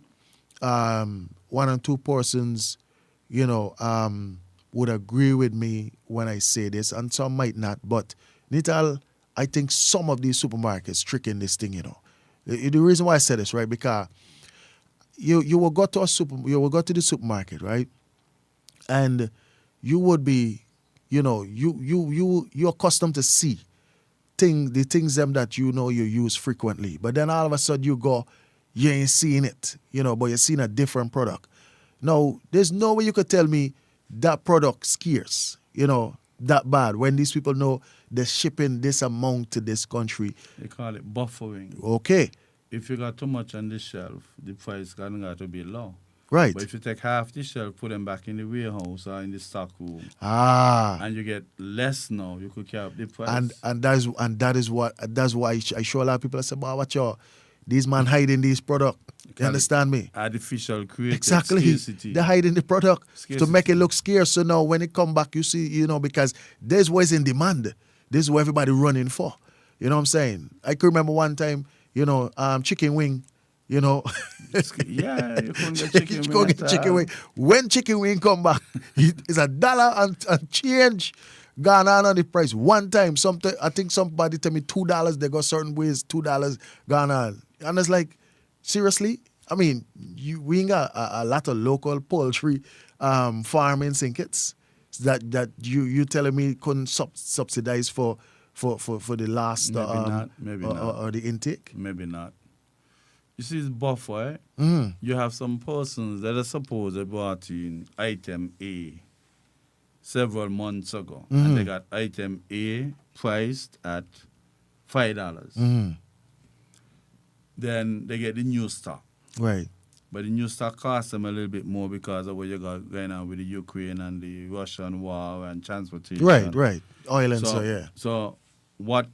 one or two persons, you know, would agree with me when I say this, and some might not. But, Nital, I think some of these supermarkets tricking this thing, you know. The reason why I say this, right, because you will go to the supermarket, right, and you would be, you know, you're accustomed to see the things them that you know you use frequently, but then all of a sudden you go, you ain't seeing it, you know, but you're seeing a different product. Now, there's no way you could tell me that product scarce, you know, that bad, when these people know they're shipping this amount to this country. They call it buffering. Okay. If you got too much on the shelf, the price got to be low. Right. But if you take half the shelf, put them back in the warehouse or in the stock room, and you get less now, you could carry up the price. that's why I show a lot of people. I say, "Boy, watch out, these man hiding these product." You understand me? Artificial created Exactly. scarcity. They're hiding the product to Scarcity. make it look scarce. So now when it come back, you see, you know, because there's what's in demand. This is what everybody running for. You know what I'm saying? I can remember one time, you know, chicken wing, you know. Yeah, you couldn't get chicken You couldn't get chicken wing. When chicken wing come back, it's $1 and change gone on the price. One time, I think somebody tell me $2. They got certain ways $2 gone on, and it's like, seriously. I mean, we ain't got a lot of local poultry farming St. that you telling me couldn't subsidize for the last Maybe or the intake. Maybe not. You see, it's buffer. You have some persons that are supposed they bought in item A several months ago, and they got item A priced at $5. Then they get the new stock. Right. But the new stock costs them a little bit more because of what you got going on with the Ukraine and the Russian war and transportation. Right. Oil and so yeah. So what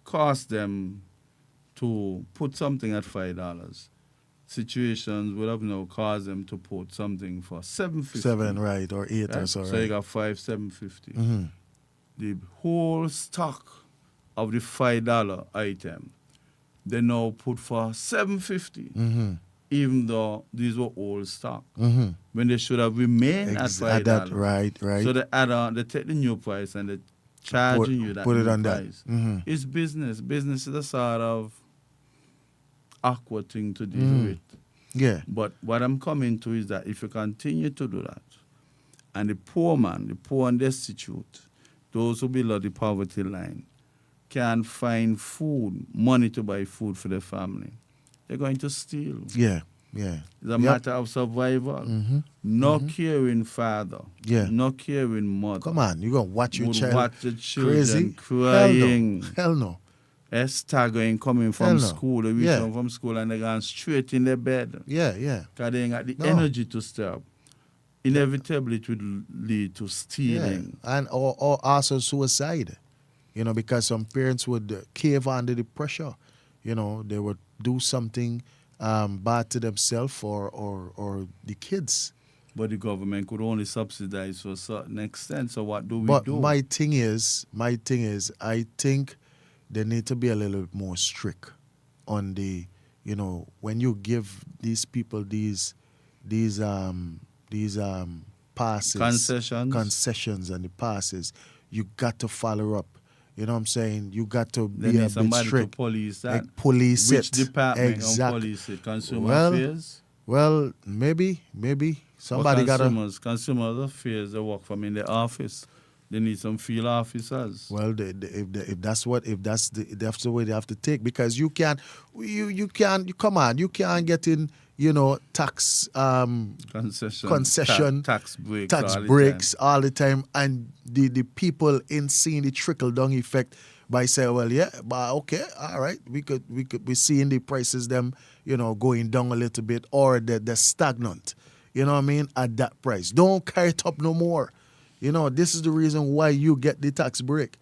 cost them to put something at $5? Situations would have now caused them to put something for $7.50. 7, right, or 8 right? or so. So you Right. got $5.50. The whole stock of the $5 item, they now put for $7.50. Even though these were old stock, when they should have remained at $5. Right. So they add on, they take the new price and they charging you that put it new on that. price. It's business. Business is a sort of awkward thing to deal with. Yeah. But what I'm coming to is that if you continue to do that, and the poor man, the poor and destitute, those who below the poverty line, can't find food, money to buy food for their family, they're going to steal. Yeah. It's a matter of survival. No caring father, Yeah. no caring mother. Come on, you gonna watch your would child watch the children crazy? crying, Hell no. staggering, coming Hell from no. school. They reach Yeah. home from school and they're going straight in their bed. Yeah. Because they ain't got the No. energy to stop. Inevitably, it would lead to Yeah. stealing. And or also suicide. You know, because some parents would cave under the pressure. You know, they would do something bad to themselves or the kids. But the government could only subsidize to a certain extent. So what do we But do? my thing is, I think they need to be a little more strict on the, when you give these people these passes, concessions and the passes, you got to follow up. You know what I'm saying? You got to They be a need bit somebody strict. to police that. Like, police Which it. department Exactly. police it? Consumer Well, Affairs? Well, maybe somebody But gotta. Consumer Affairs, they work from in the office. They need some field officers. Well, if that's the way they have to take, because you can't come on, you can't get in tax concession tax breaks, all the time, and the people in seeing the trickle down effect by saying, well, yeah, but okay, all right, we seeing the prices them going down a little bit, or they're stagnant, you know what I mean, at that price. Don't carry it up no more. This is the reason why you get the tax break,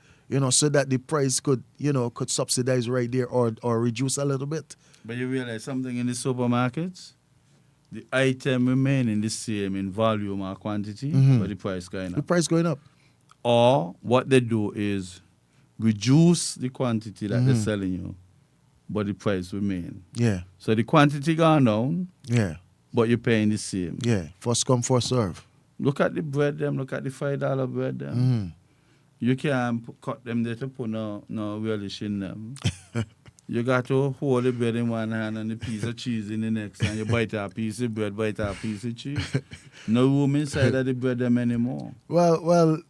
so that the price could subsidize right there, or reduce a little bit. But you realize something in the supermarkets? The item remaining the same in volume or quantity, but the price going up. The price going up. Or what they do is reduce the quantity that they're selling you, but the price remain. Yeah. So the quantity gone down, Yeah. but you're paying the same. Yeah. First come, first serve. Look at the bread them, look at the $5 bread them. You can't cut them there to put no relish in them. You got to hold the bread in one hand and the piece of cheese in the next, and you bite a piece of bread, bite a piece of cheese. No room inside of the bread them anymore. Well,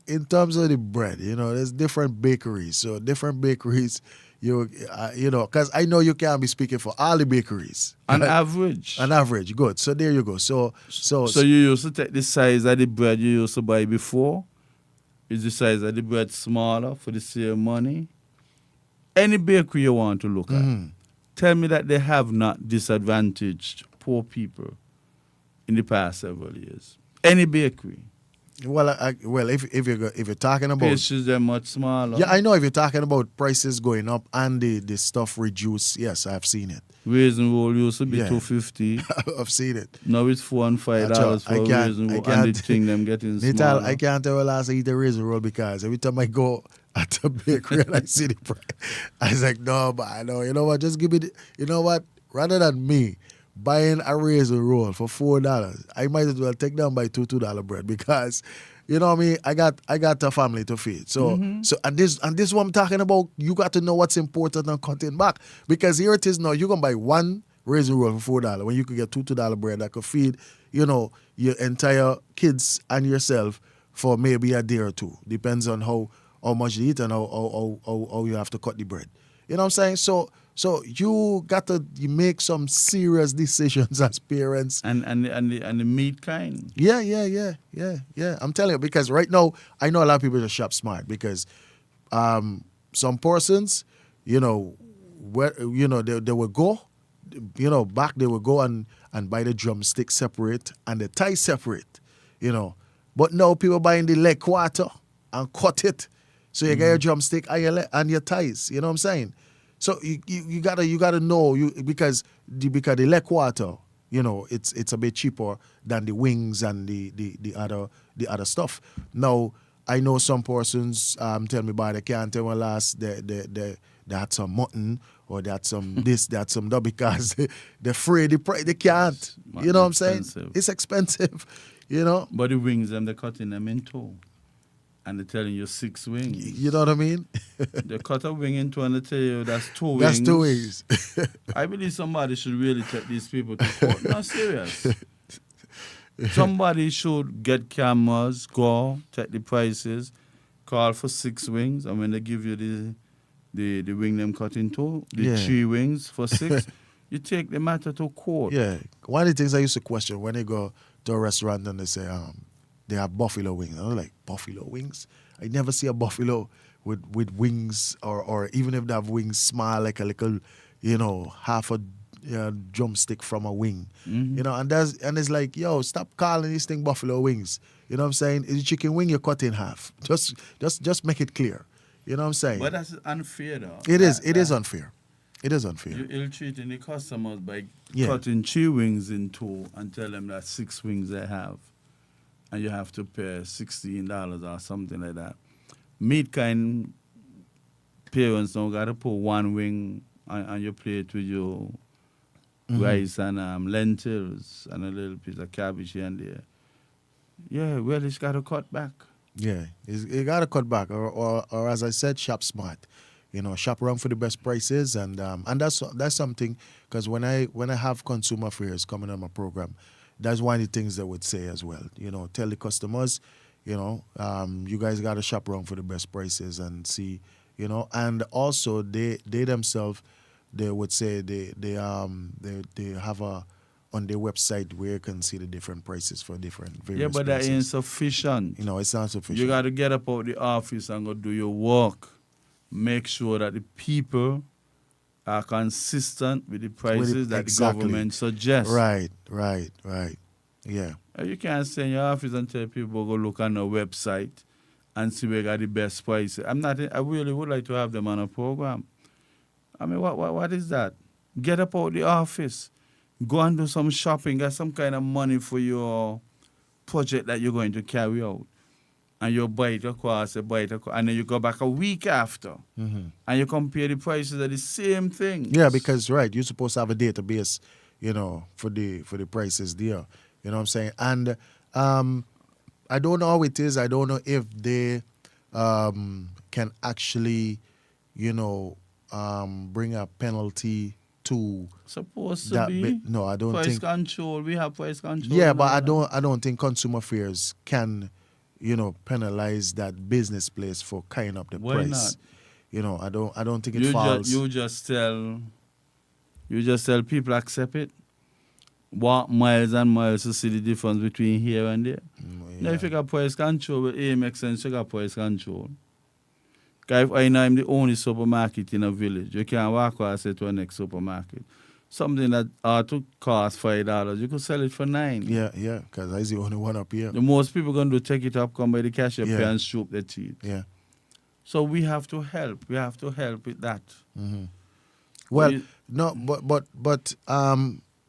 in terms of the bread, there's different bakeries. So different bakeries, because I know you can't be speaking for all the bakeries. An average. An average, good. So there you go. So you used to take the size of the bread you used to buy before. Is the size of the bread smaller for the same money? Any bakery you want to look at, tell me that they have not disadvantaged poor people in the past several years. Any bakery. Well, if you're talking about pastries, they're much smaller. Yeah, I know if you're talking about prices going up and the stuff reduced. Yes, I've seen it. Raisin roll used to be $2.50. I've seen it. Now it's $4 and $5 for a raisin roll, and the thing them getting Nital, smaller. I can't tell last I eat a raisin roll, because every time I go at a bakery and I see the price, I was like, no, but I know. You know what? Just give me rather than me buying a raisin roll for $4, I might as well take down by $2 bread, because you know what I mean, I got a family to feed. So and this is what I'm talking about. You got to know what's important and cutting back, because here it is now, you're gonna buy one raisin roll for $4 when you could get $2 bread that could feed your entire kids and yourself for maybe a day or two. Depends on how much you eat and how you have to cut the bread. You know what I'm saying? So you got to make some serious decisions as parents. And the meat kind. Yeah. I'm telling you, because right now I know a lot of people just shop smart, because some persons, they will go, back they will go and buy the drumstick separate and the thigh separate, But now people buying the leg quarter and cut it. So you get your drumstick and your thighs. You know what I'm saying? So you gotta know, because the leg quarter, it's a bit cheaper than the wings and the other stuff. Now I know some persons tell me about they can't tell me last they had some mutton, or they had some this, they had some that, because they're afraid the price, they can't. You know what I'm saying? It's expensive. But the wings them, they're cutting them in two. And they're telling you 6 wings. You know what I mean? They cut a wing into and they tell you that's 2 wings. That's 2 wings. I believe somebody should really take these people to court. No, serious. Somebody should get cameras, go, check the prices, call for 6 wings, and when they give you the wing them cut into, the 3 wings for 6, you take the matter to court. Yeah. One of the things I used to question when they go to a restaurant and they say, they have buffalo wings. I was like, buffalo wings? I never see a buffalo with wings, or even if they have wings small, like a little, half a drumstick from a wing. And it's like, yo, stop calling this thing buffalo wings. You know what I'm saying? It's a chicken wing you cut in half. Just make it clear. You know what I'm saying? But that's unfair, though. It is unfair. It is unfair. You're ill-treating the customers by Yeah. cutting 3 wings in two and tell them that 6 wings they have. And you have to pay $16 or something like that. Meat kind parents now got to put 1 wing on your plate with your rice and lentils and a little piece of cabbage here and there. Yeah, well, it's got to cut back. Yeah, you got to cut back, or as I said, shop smart. Shop around for the best prices, and that's something, because when I have consumer fairs coming on my program, that's one of the things they would say as well. Tell the customers, you guys got to shop around for the best prices and see, and also they themselves, they would say they have on their website where you can see the different prices for different various Yeah, but that places. ain't sufficient. It's not sufficient. You got to get up out the office and go do your work. Make sure that the people are consistent with the prices that exactly. the government suggests. Right. Yeah. You can't stay in your office and tell people go look on our website and see where got the best prices. I really would like to have them on a program. I mean, what is that? Get up out the office. Go and do some shopping. Get some kind of money for your project that you're going to carry out. And you buy it across, and then you go back a week after. And you compare the prices of the same thing. Yeah, because, right, you're supposed to have a database, for the prices there. You know what I'm saying? And I don't know how it is. I don't know if they can actually, bring a penalty to supposed to that be. bit. No, I don't price think. Control. We have price control. Yeah, but I don't think consumer affairs can, penalize that business place for carrying up the Why price. not? I don't think it falls. You just tell people accept it. Walk miles and miles to see the difference between here and there. Now, if you got price control, with AMX sense, you got price control. Because if I know I'm the only supermarket in a village, you can't walk across to the next supermarket. Something that ought to cost $5, you could sell it for $9. Yeah, because I the only one up here. The most people going to take it up, come by the cashier, pay and shoot their teeth. Yeah. So we have to help. We have to help with that. Well, no, but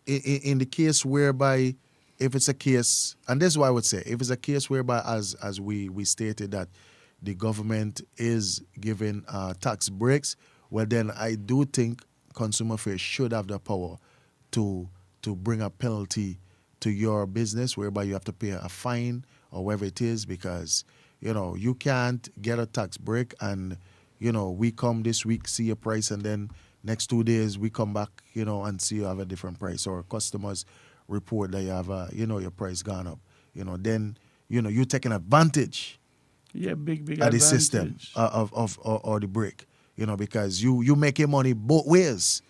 in the case whereby, if it's a case, and this is what I would say, if it's a case whereby, as we stated, that the government is giving tax breaks, well then I do think consumer affairs should have the power to bring a penalty to your business, whereby you have to pay a fine or whatever it is, because you can't get a tax break and we come this week, see your price, and then next 2 days we come back and see you have a different price, or customers report that you have your price gone up, then you're taking advantage big of advantage. the system or the break, because you making money both ways.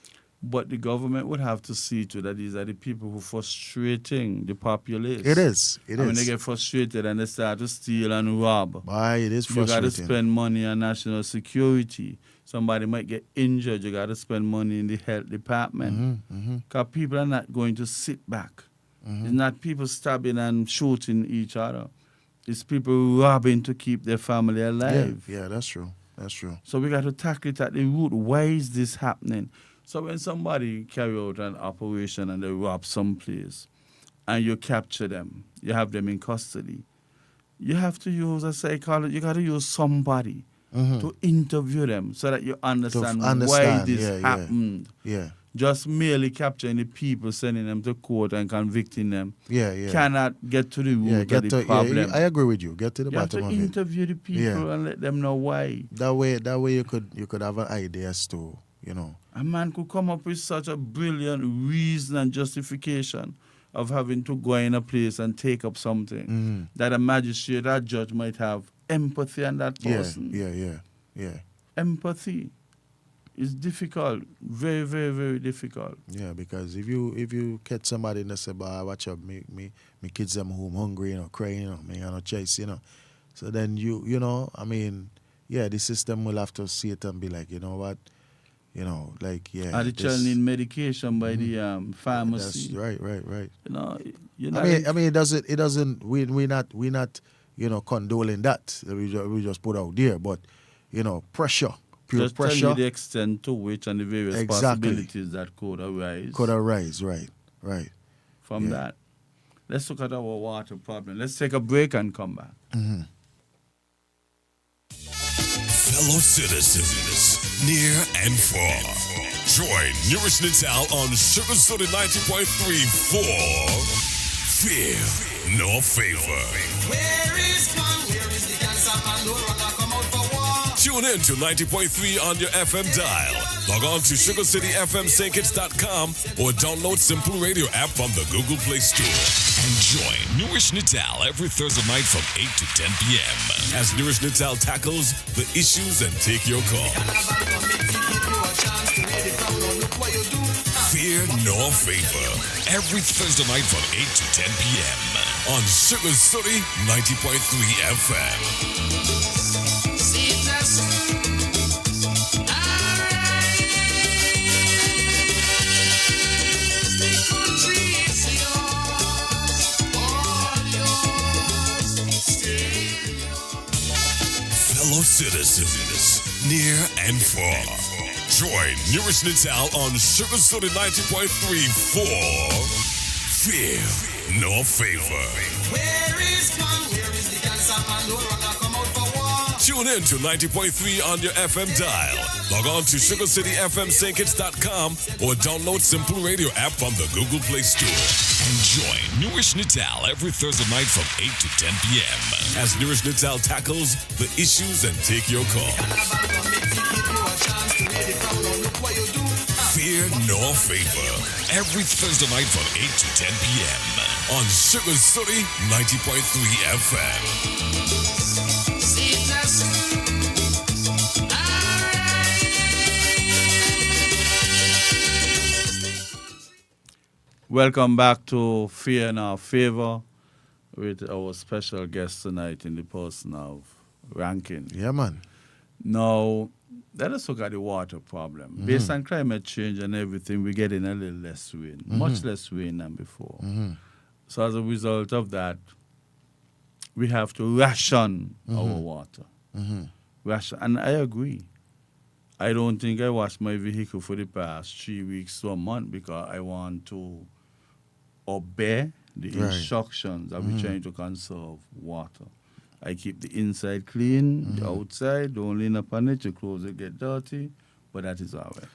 But the government would have to see to that these are the people who frustrating the populace. It is. When they get frustrated and they start to steal and rob. Why it is You frustrating. got to spend money on national security. Somebody might get injured. You got to spend money in the health department. Because people are not going to sit back. It's not people stabbing and shooting each other. It's people robbing to keep their family alive. Yeah, that's true. So we got to tackle it at the root. Why is this happening? So when somebody carry out an operation and they rob someplace and you capture them, you have them in custody, you have to use a psychologist. You got to use somebody to interview them so that you understand why this happened. Yeah. Just merely capturing the people, sending them to court and convicting them Yeah. cannot get to the root of the problem. I agree with you. Get to the You have bottom to of it. interview the people and let them know why. That way you could have an idea as to, A man could come up with such a brilliant reason and justification of having to go in a place and take up something that a magistrate or judge might have empathy on that person. Yeah. Empathy is difficult, very, very, very difficult. Yeah, because if you catch somebody and they say, "Bah, watch out, me kids them home hungry, crying, me no chase, So then the system will have to see it and be like, you know what, And the child need medication by the pharmacy. That's right. It doesn't. We're not condoling that. We just put out there, but pressure pure Just tell pressure you the extent to which and the various Exactly. possibilities that could arise could arise. Right. from yeah. that. Let's look at our water problem. Let's take a break and come back. Fellow citizens, near and far, join Newrish Nital on Sugar Soda 90.3 for Fear Nor Favor. Where is one? Where is the cancer Pandora come out for war? Tune in to 90.3 on your FM dial. Log on to SugarCityFMSaintKitts.com or download Simple Radio app from the Google Play Store. And join Newrish Nital every Thursday night from 8 to 10 p.m. as Newrish Nital tackles the issues and take your call. Fear Nor Favor every Thursday night from 8 to 10 p.m. on Sugar City 90.3 FM. Fellow citizens, near and far, join Newrish Nital on Sugar Soda 90.3 for Fear Nor Favor. Where is one? Where is the cancer Pandora come out for war? Tune in to 90.3 on your FM dial. Log on to SugarCityFMSaintKitts.com or download Simple Radio app from the Google Play Store. And join Newrish Nital every Thursday night from 8 to 10 p.m. as Newrish Nital tackles the issues and take your call. Fear Nor Favor every Thursday night from 8 to 10 p.m. on Sugar City 90.3 FM. Welcome back to Fear Nor Favor with our special guest tonight in the person of Rankin. Yeah, man. Now, let us look at the water problem. Based on climate change and everything, we're getting a little less rain, much less rain than before. So as a result of that, we have to ration our water. Ration, and I agree. I don't think I washed my vehicle for the past 3 weeks to a month because I want to obey the instructions that we're trying to conserve water. I keep the inside clean, the outside, don't lean upon it, your clothes will get dirty, but that is all right.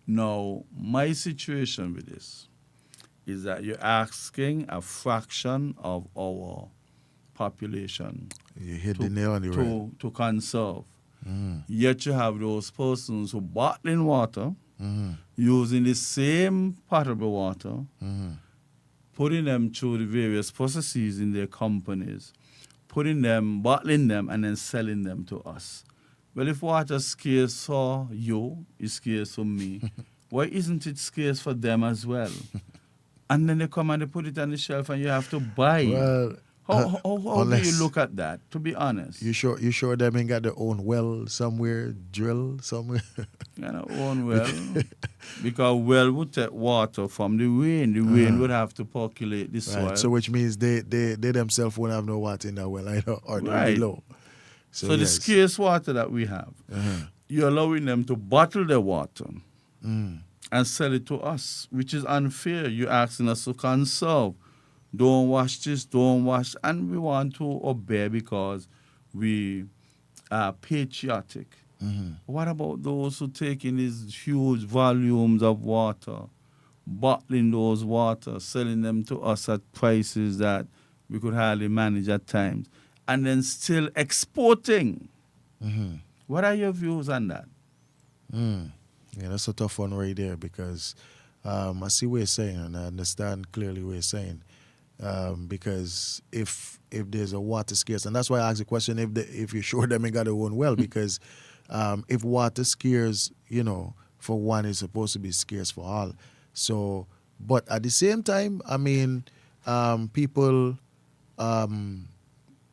Now, my situation with this is that you're asking a fraction of our population You hit the nail on the head. to conserve. Yet you have those persons who bottling water, using the same potable water, putting them through the various processes in their companies, putting them, bottling them, and then selling them to us. Well, if water's scarce for you, it's scarce for me, why isn't it scarce for them as well? And then they come and they put it on the shelf and you have to buy. Well, How do you unless- look at that, to be honest? You sure them ain't got their own well somewhere, drill somewhere? Own well. Because well would take water from the rain. The rain would have to percolate the soil. Right. So which means they themselves won't have no water in that well either, or they'll Right. be low. So the yes. scarce water that we have, you're allowing them to bottle their water and sell it to us, which is unfair. You're asking us to conserve. Don't wash this, don't wash. And we want to obey because we are patriotic. What about those who take in these huge volumes of water, bottling those water, selling them to us at prices that we could hardly manage at times, and then still exporting? What are your views on that? Yeah, that's a tough one right there because I see what you're saying and I understand clearly what you're saying. Because if there's a water scarce, and that's why I asked the question if you're sure them ain't got their own well, because if water scarce, for one, it's supposed to be scarce for all. So, but at the same time, I mean, people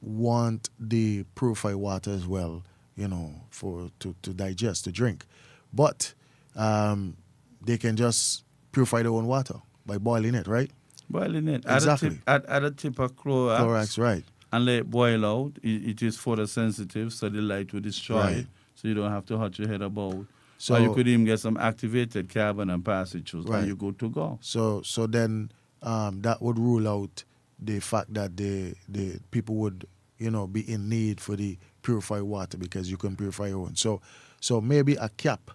want the purified water as well, to digest, to drink. But they can just purify their own water by boiling it, right? Boiling it. Exactly. Add a tip of Clorox. Right. And let it boil out. It is photosensitive, so the light will destroy it. so you don't have to hurt your head about. So Or you could even get some activated carbon and pass it through, Right. and you're good to go. So then that would rule out the fact that the people would be in need for the purified water because you can purify your own. So maybe a cap,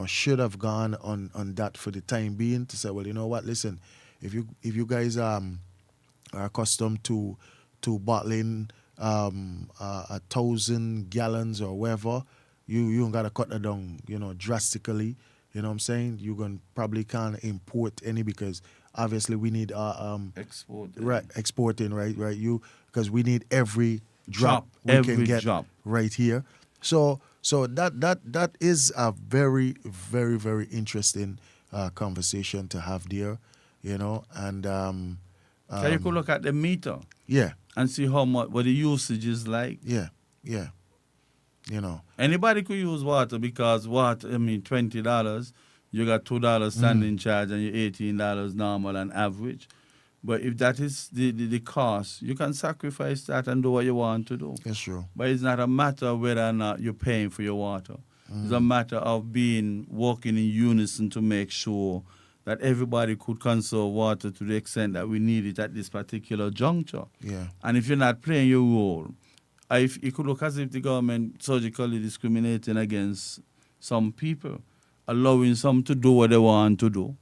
should have gone on that for the time being to say, well, you know what, listen, if you guys are accustomed to bottling 1,000 gallons or whatever, you don't gotta cut that down, drastically. You know what I'm saying? You probably can't import any because obviously we need Export. exporting, right? Because we need every drop we every can get drop. right here. So that is a very, very, very interesting conversation to have there, and So you could look at the meter yeah, and see what the usage is like. yeah. Anybody could use water because $20, you got $2 standing charge and your $18 normal and average. But if that is the cost, you can sacrifice that and do what you want to do. That's true. But it's not a matter of whether or not you're paying for your water. It's a matter of working in unison to make sure that everybody could conserve water to the extent that we need it at this particular juncture. Yeah. And if you're not playing your role, it could look as if the government surgically discriminating against some people, allowing some to do what they want to do,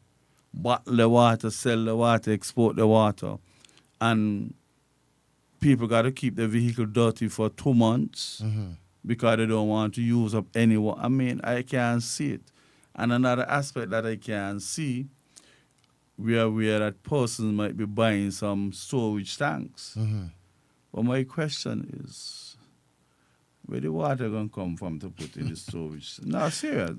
bottle the water, sell the water, export the water, and people got to keep their vehicle dirty for 2 months because they don't want to use up any water. I mean, I can't see it. And another aspect that I can see, where that persons might be buying some storage tanks. But my question is, where the water going to come from to put in the storage? No, serious.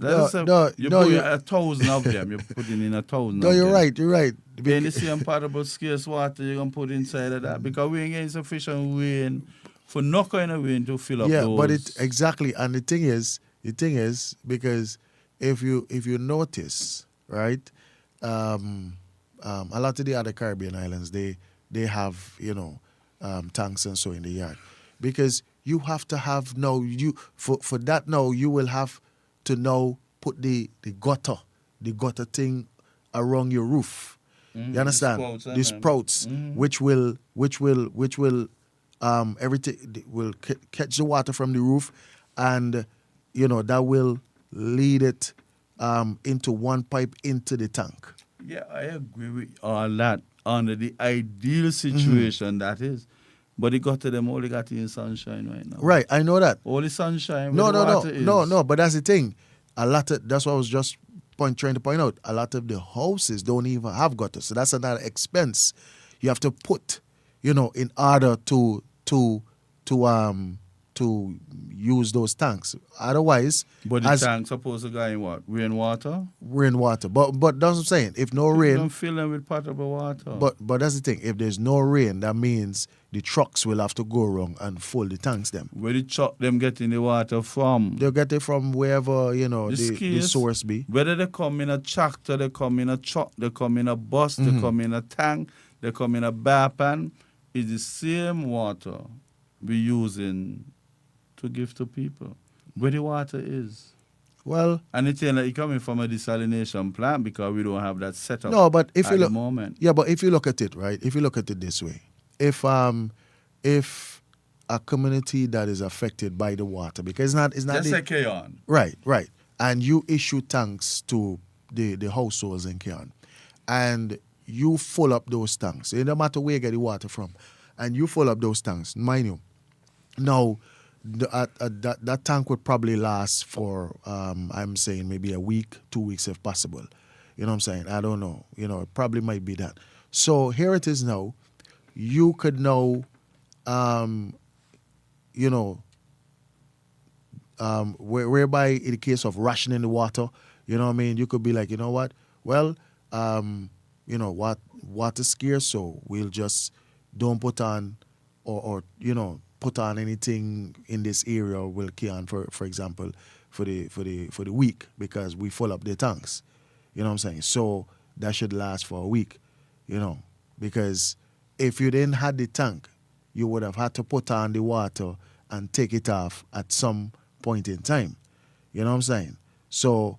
You put 1,000 of them. You're putting in 1,000 No, of you're them. right. You're right. Then the same potable scarce water you're going to put inside of that because we ain't getting sufficient rain for no kind of rain to fill up Yeah, those. but exactly. And the thing is because if you notice, right, a lot of the other Caribbean islands they have tanks and so in the yard because you have to have for that you will have to put the gutter thing around your roof. You understand? The sprouts, which will everything will catch the water from the roof, and that will lead it into one pipe into the tank. Yeah, I agree with all that under the ideal situation that is. But the gutter them only got in sunshine right now. Right, I know that. Only sunshine. No, where the water is. no. But that's the thing. That's what I was just trying to point out. A lot of the houses don't even have gutters, so that's another expense you have to put, in order to use those tanks. Otherwise, But the tank's supposed to go in what? Rainwater? Rainwater. But that's what I'm saying. If no You rain, don't fill them with potable water. but that's the thing. If there's no rain, that means the trucks will have to go around and fill the tanks them. Where the truck them getting the water from? They'll get it from wherever, the skis, source be. Whether they come in a tractor, they come in a truck, they come in a bus, they come in a tank, they come in a bar pan, it's the same water we're using to give to people. Where the water is. Well, And it's like coming from a desalination plant because we don't have that set up no, but if at you the look, moment. yeah, but if you look at it, right? If you look at it this way, if a community that is affected by the water, because it's not Just the, say Keon. right, and you issue tanks to the households in Keon, and you fill up those tanks. It don't matter where you get the water from, and you fill up those tanks. Mind you, now that tank would probably last for I'm saying maybe a week, 2 weeks if possible. You know what I'm saying? I don't know. It probably might be that. So here it is now. You could know, whereby in the case of rationing the water, you could be like, you know what? Well, water's scarce, so we'll just don't put on or put on anything in this area will can for example for the week because we fill up the tanks. You know what I'm saying? So that should last for a week, because if you didn't have the tank, you would have had to put on the water and take it off at some point in time. You know what I'm saying? So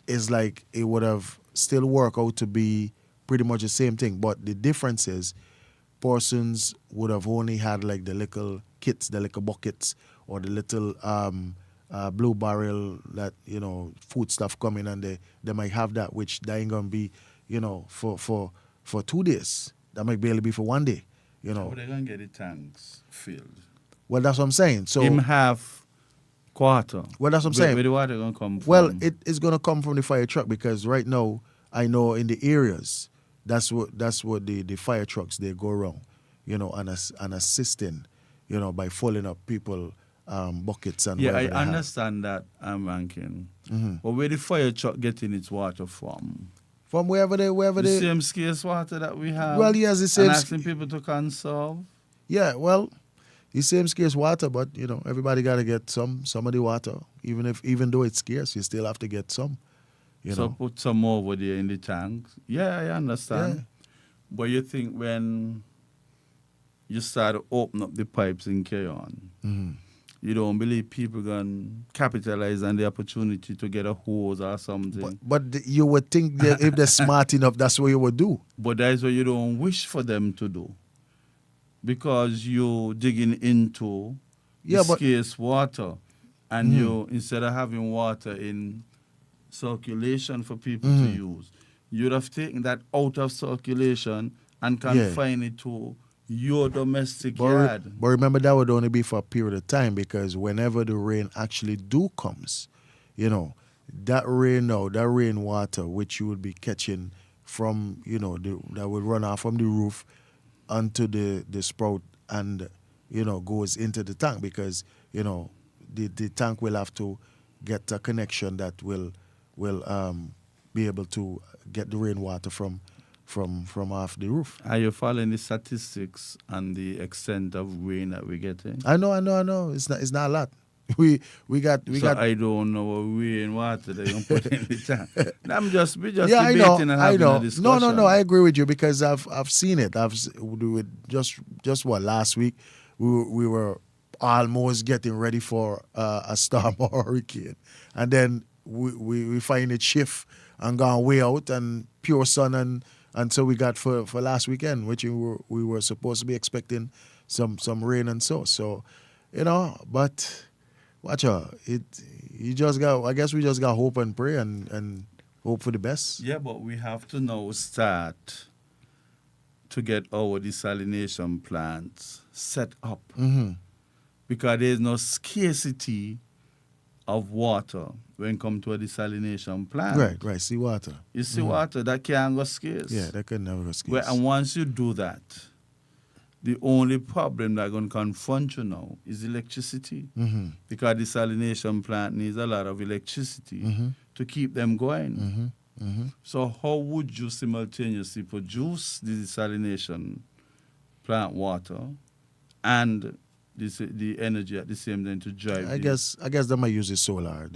it's like it would have still worked out to be pretty much the same thing. But the difference is persons would have only had like the little kits, the little buckets, or the little blue barrel that, you know, food stuff coming, and they might have that, which they ain't gonna be, you know, for 2 days. That might barely be for 1 day, you know. How they gonna get the tanks filled? Well, that's what I'm saying. So Him half quarter. Well, that's what I'm saying. Where the water gonna come from? well, it is gonna come from the fire truck, because right now I know in the areas that's what the fire trucks, they go around, you know, and assisting, you know, by filling up people buckets and yeah, I whatever they have. understand that, Rankin. Mm-hmm. But where the fire truck getting its water from? From wherever The they same scarce water that we have. Well, yes, the same And asking people to conserve. Yeah, well, the same scarce water, but you know, everybody got to get some of the water. Even though it's scarce, you still have to get some. You So know. put some more over there in the tanks. Yeah, I understand. Yeah. But you think when you start to open up the pipes and carry on, Mm-hmm. you don't believe people can capitalize on the opportunity to get a hose or something. But you would think that if they're smart enough, that's what you would do. But that is what you don't wish for them to do. Because you're digging into Yeah, the but- scarce water. And you, instead of having water in circulation for people to use, you'd have taken that out of circulation and confined it to your domestic yard. But remember, that would only be for a period of time, because whenever the rain actually comes, you know, that rain water, which you would be catching from, you know, that would run off from the roof onto the sprout, and, you know, goes into the tank, because, you know, the tank will have to get a connection that will be able to get the rainwater from off the roof. Are you following the statistics and the extent of rain that we're getting? I know. It's not a lot. We got. I don't know what rain water that you put in the tank. We just Yeah, I debating know. and I having know. a discussion. No. I agree with you, because I've seen it. Just what, last week we were almost getting ready for a storm or hurricane, and then we find it shift and gone way out, and pure sun, and so we got for last weekend, which we were supposed to be expecting some rain and so, you know. But watch out, I guess we just got hope and pray and hope for the best. Yeah, but we have to now start to get our desalination plants set up. Mm-hmm. Because there's no scarcity of water when it comes to a desalination plant. Right. Seawater. You see water, that can't go scarce. Yeah, that could never go scarce. Well, and once you do that, the only problem that's going to confront you now is electricity. Mm-hmm. Because desalination plant needs a lot of electricity to keep them going. So how would you simultaneously produce the desalination plant water and the energy at the same time to drive I guess they might use the solar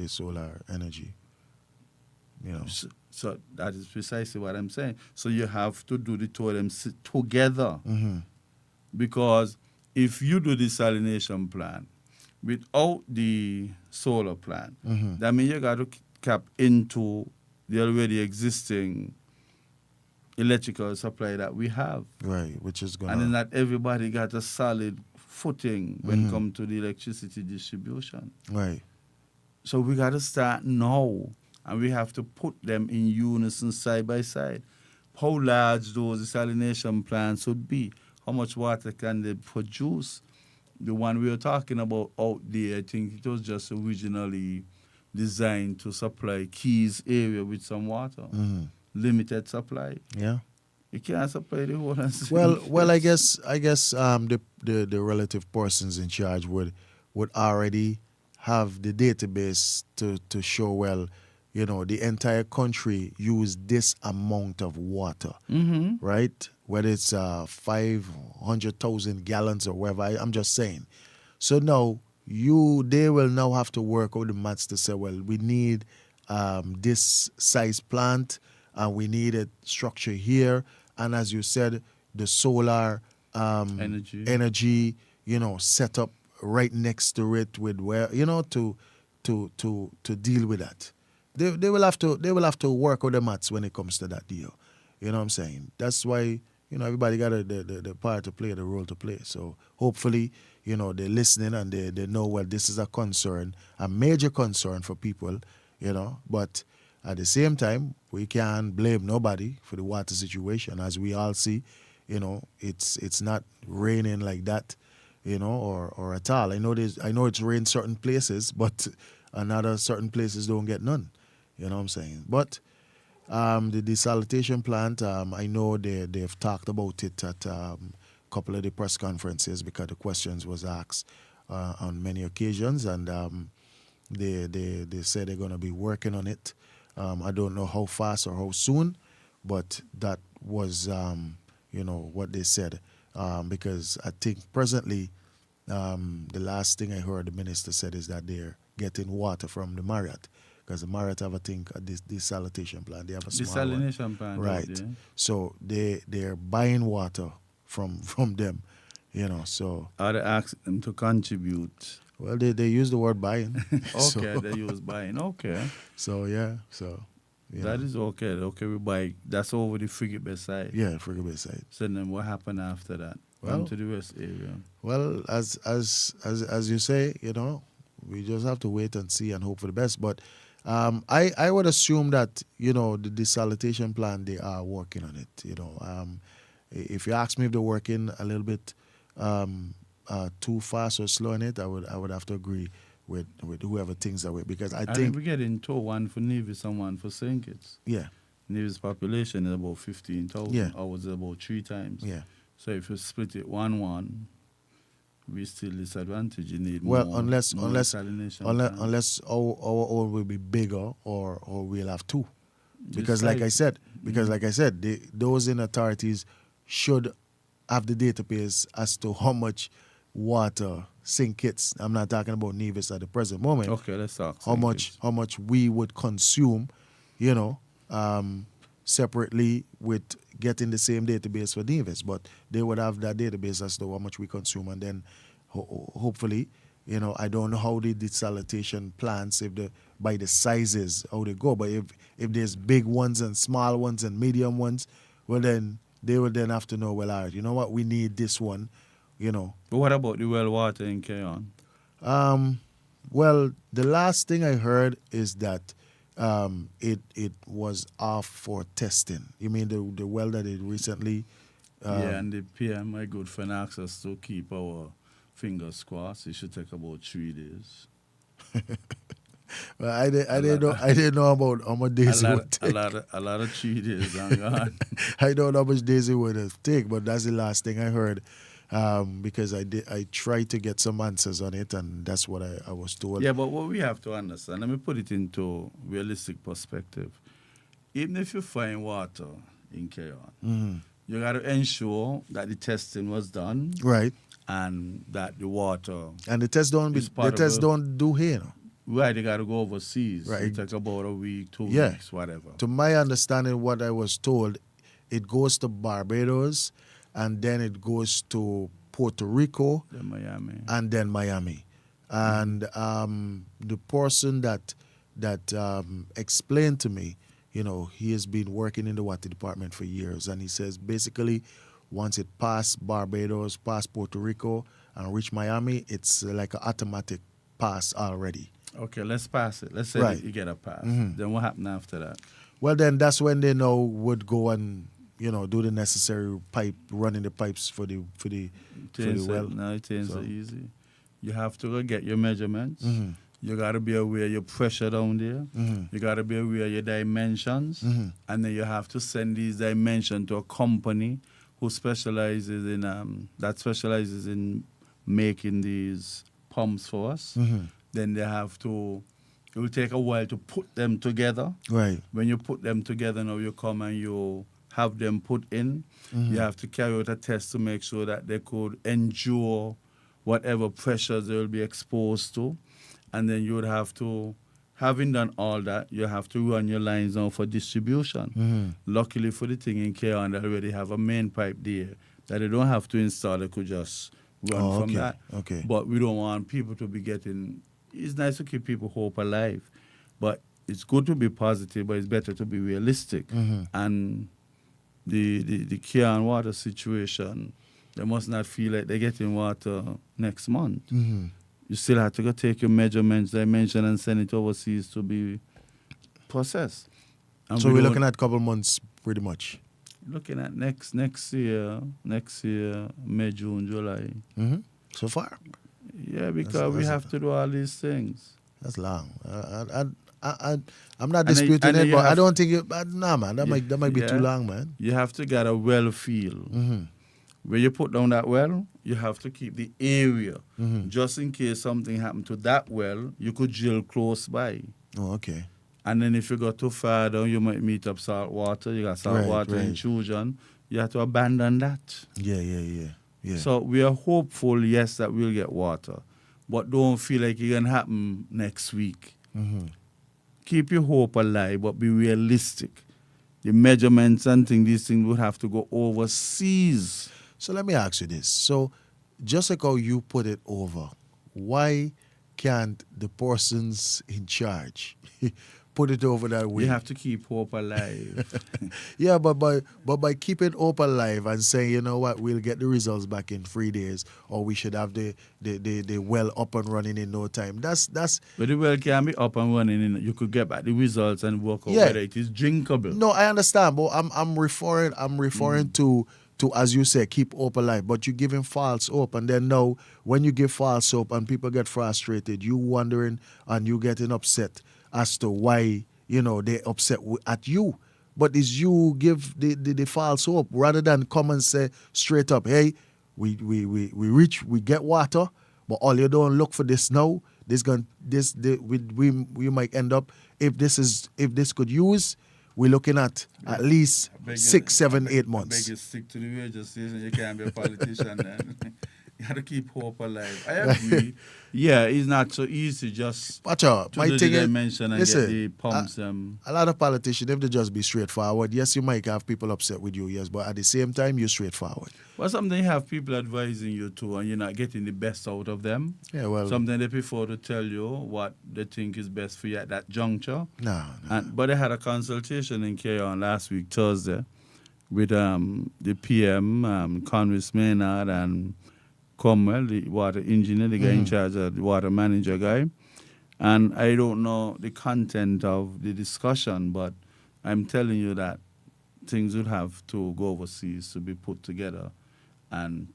energy. You know. So that is precisely what I'm saying. So you have to do the two of them together. Mm-hmm. Because if you do the desalination plant without the solar plant, that means you got to cap into the already existing electrical supply that we have. Right, which is going And then not everybody got a solid footing when it comes to the electricity distribution. Right. So we got to start now, and we have to put them in unison side by side. How large those desalination plants would be, how much water can they produce? The one we were talking about out there, I think it was just originally designed to supply Keys area with some water. Limited supply. Yeah. You can't supply the whole. Well, I guess the relative persons in charge would already have the database to show, well, you know, the entire country use this amount of water, right? Whether it's 500,000 gallons or whatever. I'm just saying. So now they will now have to work out the maths to say, well, we need this size plant, and we need a structure here, and as you said, the solar energy, you know, set up right next to it with where, you know, to to deal with that. They will have to work with the maths when it comes to that deal. You know what I'm saying? That's why, everybody got the part to play, the role to play. So hopefully, they're listening and they know, well, this is a concern, a major concern for people, but at the same time, we can't blame nobody for the water situation. As we all see, it's not raining like that, or at all. I know it's rained certain places, but another certain places don't get none. You know what I'm saying? But the desalination plant, I know they've talked about it at a couple of the press conferences because the questions was asked on many occasions, and they said they're going to be working on it. I don't know how fast or how soon, but that was what they said, because I think presently the last thing I heard the minister said is that they're getting water from the Marriott. Because the Marriott have, I think, a desalination plant. They have a small one. Desalination plant. Right. So they're buying water from them, so. Are they asking them to contribute? Well, they use the word buying. Okay, they use buying. Okay. So, yeah. So, that is okay. Okay, we buy. That's over the Frigate Bay side. Yeah, Frigate Bay side. So then what happened after that? Well, to the west area. Well, as you say, we just have to wait and see and hope for the best. But I would assume that, the desalination plant, they are working on it. If you ask me if they're working a little bit too fast or slow in it, I would have to agree with whoever thinks that way, because I think we're getting one for Nevis and one for St. Kitts. Yeah. Nevis population is about 15,000. Yeah. Ours is about 3 times. Yeah. So if you split it 1-1, we still disadvantage. You need well, more, unless more desalination unless our own will be bigger, or we'll have 2, because like I said, those in authorities should have the database as to how much water St. Kitts, I'm not talking about Nevis at the present moment. Okay, let's talk. How much we would consume, separately with getting the same database for Nevis, but they would have that database as to how much we consume, and then hopefully, I don't know how the desalination plants, by the sizes, how they go, but if there's big ones and small ones and medium ones, well then they will then have to know, well, all right, you know what, we need this one, But what about the well water in Keon? Well, the last thing I heard is that it was off for testing. You mean the well that it recently? Yeah, and the PM, my good friend, asked us to keep our fingers crossed. It should take about 3 days. Well, I didn't know about how much days it would take. A lot of 3 days and gone. I don't know how much days it would take, but that's the last thing I heard. Because I tried to get some answers on it, and that's what I was told. Yeah, but what we have to understand, let me put it into realistic perspective. Even if you find water in Keon, you got to ensure that the testing was done, right, and that the water and the tests don't do here. Right, they got to go overseas. Right, it take about a week, 2 yeah, weeks, whatever. To my understanding, what I was told, it goes to Barbados, and then it goes to Puerto Rico, then Miami, and then Miami. And the person that explained to me, he has been working in the water department for years, and he says basically once it passed Barbados, past Puerto Rico, and reach Miami, it's like an automatic pass already. Okay, let's pass it. Let's say Right. you get a pass. Then what happened after that? Well, then that's when they now would go and do the necessary running the pipes for the well. No, it ain't so easy. You have to go get your measurements. You got to be aware of your pressure down there. You got to be aware of your dimensions. And then you have to send these dimensions to a company who specializes in making these pumps for us. Then they have to, it will take a while to put them together. Right. When you put them together, now you come and you have them put in. You have to carry out a test to make sure that they could endure whatever pressures they will be exposed to. And then you would have to, having done all that, you have to run your lines now for distribution. Luckily for the thing in Keon, they already have a main pipe there that they don't have to install. They could just run from that. Okay. But we don't want people to be getting it's nice to keep people hope alive, but it's good to be positive, but it's better to be realistic. And the care and water situation, they must not feel like they're getting water next month. You still have to go take your measurements, dimension, and send it overseas to be processed. And So we're looking at a couple months pretty much. looking at next year, May, June, July. So far. Yeah, because we that's have to do all these things. That's long. I'm not And then- disputing and then it, you but I have- don't think it. Nah, man, that might be too Yeah. long, man. You have to get a well feel. Where you put down that well, you have to keep the area. Just in case something happened to that well, you could drill close by. Oh, okay. And then if you go too far down, you might meet up salt water. You got salt Right, water right. intrusion. You have to abandon that. Yeah. So we are hopeful, yes, that we'll get water. But don't feel like it can happen next week. Keep your hope alive, but be realistic. The measurements and these things would have to go overseas. So let me ask you this. So just like how you put it over, why can't the persons in charge put it over that way? You have to keep hope alive. Yeah, but by keeping hope alive and saying, you know what, we'll get the results back in 3 days, or we should have the well up and running in no time. That's But the well can be up and running. You could get back the results and work out Yeah. whether it is drinkable. no, I understand, but I'm referring to as you say, keep hope alive. But you're giving false hope, and then now when you give false hope and people get frustrated, you wondering and you getting upset as to why they upset at you. But it's you give the false hope rather than come and say straight up, hey, we get water, but all you don't look for this now. We might end up if this could use. We're looking at least 6, 7, 8 I beg months. you stick to the radio station. You can't be a politician then. You have to keep hope alive. I agree. Yeah, it's not so easy just Watch out. to My do thing the is, dimension and listen, get the pumps. a lot of politicians, if they just be straightforward, yes, you might have people upset with you, yes, but at the same time, you're straightforward. Well, sometimes you have people advising you to, and you're not getting the best out of them. Yeah, well, Sometimes they prefer to tell you what they think is best for you at that juncture. no. But they had a consultation in K-On last week, Thursday, with the PM, Congress Maynard, and Cromwell, the water engineer, the guy in charge of the water manager guy. And I don't know the content of the discussion, but I'm telling you that things would have to go overseas to be put together and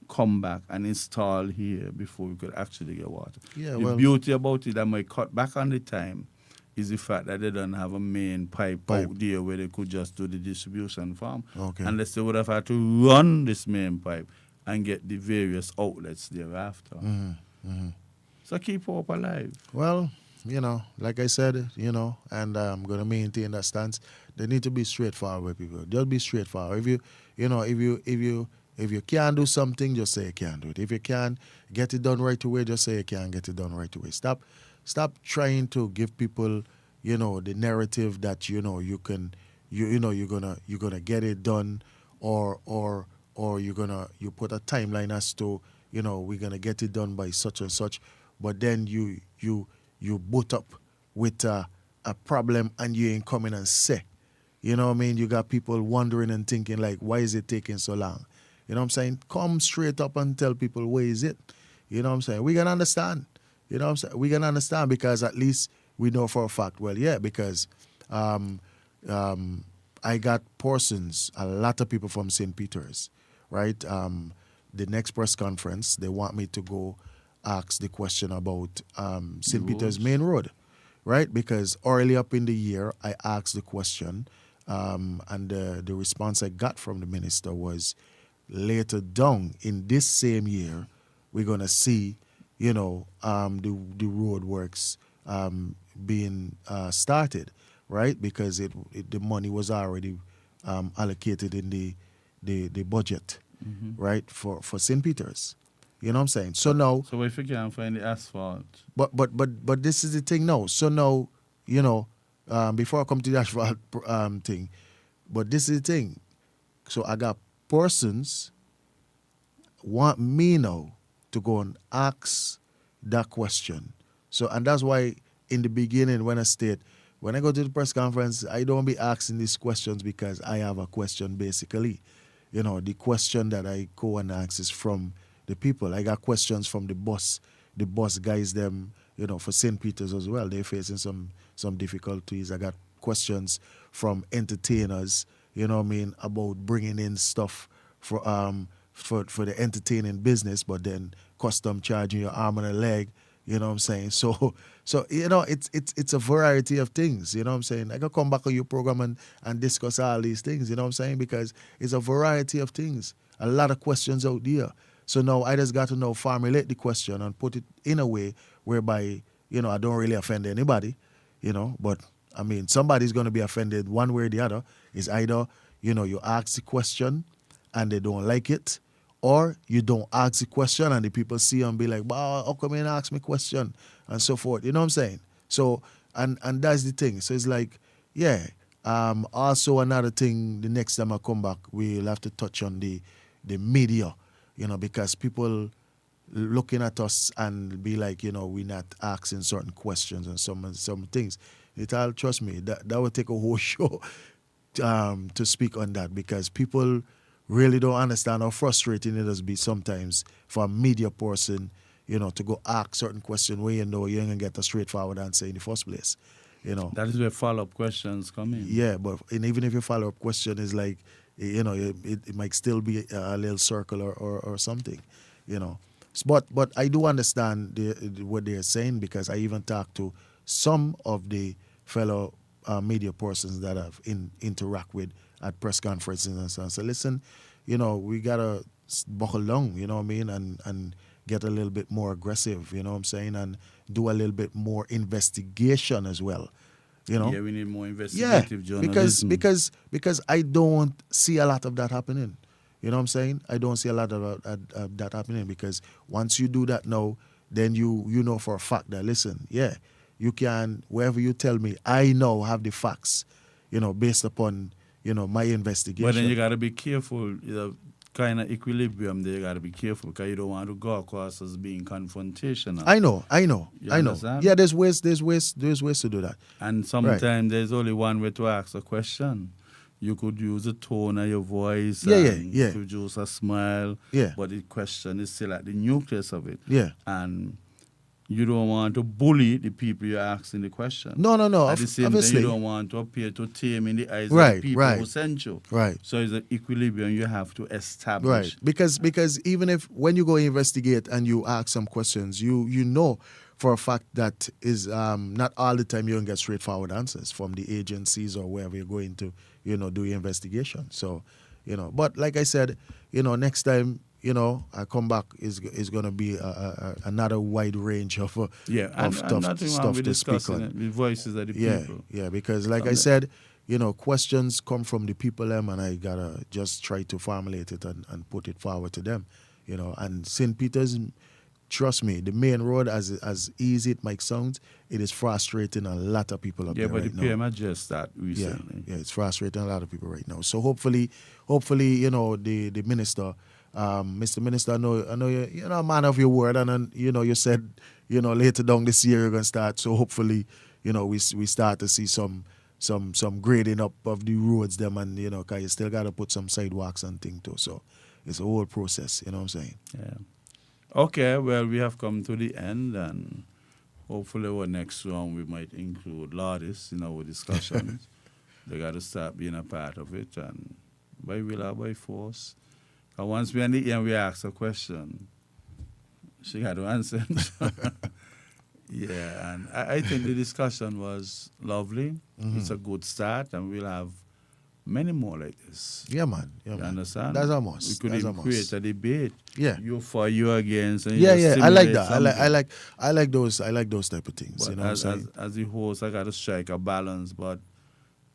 come back and install here before we could actually get water. Yeah, the well- beauty about it that might cut back on the time is the fact that they don't have a main pipe out there where they could just do the distribution farm. Okay. Unless they would have had to run this main pipe and get the various outlets thereafter. So keep hope alive. Well, like I said, and I'm going to maintain that stance. They need to be straightforward with people. Just be straightforward. If you can't do something, just say you can't do it. If you can't get it done right away, just say you can't get it done right away. Stop trying to give people, the narrative that you're gonna get it done, or you put a timeline as to we're gonna get it done by such and such, but then you boot up with a problem and you ain't coming and say, you know what I mean? You got people wondering and thinking like, why is it taking so long? You know what I'm saying? Come straight up and tell people where is it. You know what I'm saying? We can understand. You know what I'm saying? We can understand because at least we know for a fact. Well, yeah, because I got persons, a lot of people from St. Peter's, right? The next press conference, they want me to go ask the question about St. Peter's main road, right? Because early up in the year, I asked the question, and the response I got from the minister was, later down in this same year, we're going to see, the road works being started, right? Because the money was already allocated in the budget, right, for St. Peter's. You know what I'm saying? So now, So if you can't find the asphalt, but this is the thing now. So now, before I come to the asphalt thing, but this is the thing. So I got persons want me now to go and ask that question So, and that's why in the beginning when I go to the press conference, I don't be asking these questions because I have a question basically. You know, the question that I go and ask is from the people. I got questions from the boss. The boss guys them, you know, for St. Peter's as well. They're facing some difficulties. I got questions from entertainers, you know what I mean, about bringing in stuff for the entertaining business, but then custom charging your arm and a leg, you know what I'm saying? So you know, it's a variety of things, you know what I'm saying? I can come back on your program and discuss all these things, you know what I'm saying? Because it's a variety of things. A lot of questions out there. So now I just got to now formulate the question and put it in a way whereby, you know, I don't really offend anybody, you know, but I mean, somebody's going to be offended one way or the other. It's either, you know, you ask the question and they don't like it, or you don't ask the question and the people see and be like, wow, how come you didn't ask me question? And so forth. You know what I'm saying? So, and that's the thing. So it's like, yeah. Also another thing, the next time I come back, we'll have to touch on the media, you know, because people looking at us and be like, you know, we're not asking certain questions and some things. Trust me, that would take a whole show to speak on that, because people really don't understand how frustrating it has been sometimes for a media person, you know, to go ask certain questions where you know you ain't gonna get a straightforward answer in the first place, you know. That is where follow-up questions come in. Yeah, but even if your follow-up question is like, you know, it might still be a little circle or something, you know. But I do understand what they're saying, because I even talked to some of the fellow media persons that I've interact with at press conferences and so on. So listen, you know, we gotta buckle down, you know what I mean, and get a little bit more aggressive, you know what I'm saying, and do a little bit more investigation as well, you know. Yeah, we need more investigative journalism. Because I don't see a lot of that happening. You know what I'm saying? I don't see a lot of that happening, because once you do that now, then you know for a fact that, listen, yeah, you can, wherever you tell me, I now have the facts, you know, based upon, you know, my investigation. But then you got to be careful, you know, kind of equilibrium there, you got to be careful, because you don't want to go across as being confrontational. I know. You understand? Yeah, there's ways to do that. And sometimes there's only one way to ask a question. You could use the tone of your voice and produce a smile, but the question is still at the nucleus of it. Yeah. And you don't want to bully the people you're asking the question. No. At the same time, you don't want to appear to tame in the eyes of the people who sent you. Right. So it's an equilibrium you have to establish. Right. Because even if when you go investigate and you ask some questions, you know for a fact that is not all the time you're going to get straightforward answers from the agencies or wherever you're going to, you know, do your investigation. So, you know, but like I said, you know, next time, you know, I come back is going to be another wide range of stuff to speak on. The voices of the people. Yeah, because like I said, you know, questions come from the people and I gotta just try to formulate it and put it forward to them, you know. And St. Peter's, trust me, the main road, as easy it might sound, it is frustrating a lot of people up there right now. Yeah, but the PM addressed that recently. Yeah, it's frustrating a lot of people right now. So hopefully, you know, the minister. Mr. Minister, I know you're a man of your word, and you know you said, you know, later down this year you're gonna start. So hopefully, you know, we start to see some grading up of the roads them, and you know, 'cause you still gotta put some sidewalks and things too. So it's a whole process. You know what I'm saying? Yeah. Okay. Well, we have come to the end, and hopefully, our next round we might include Lardis in our discussions. They got to start being a part of it, and by will or by force. And once we're in the end, we ask a question. She got to answer. Yeah, and I think the discussion was lovely. Mm-hmm. It's a good start, and we'll have many more like this. Yeah, man. You understand? That's a must. We could even create a debate. Yeah. You for, you against. And yeah. I like that. I like those type of things. But you know what I'm saying? As the host, I got to strike a balance, but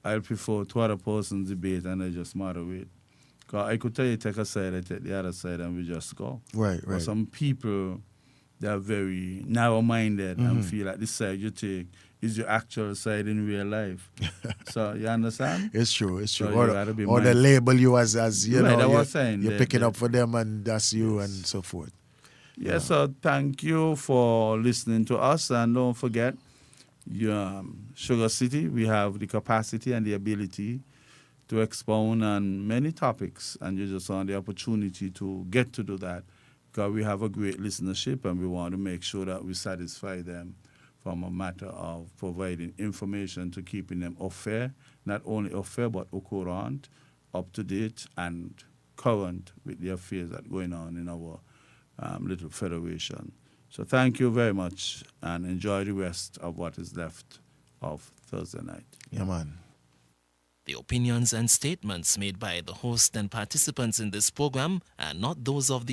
I prefer two other persons debate and I just moderate. Because I could tell you take a side, I take the other side, and we just go. Right. But some people, they are very narrow-minded and feel like this side you take is your actual side in real life. So, you understand? It's true. So or they label you as you know, you're picking up for them and that's you and so forth. Yes, sir. Thank you for listening to us. And don't forget, Sugar City, we have the capacity and the ability to expound on many topics. And you just want the opportunity to get to do that because we have a great listenership and we want to make sure that we satisfy them from a matter of providing information to keeping them au fait, not only au fait, but au courant, up to date, and current with the affairs that are going on in our little federation. So thank you very much and enjoy the rest of what is left of Thursday night. Yeah, man. The opinions and statements made by the host and participants in this program are not those of the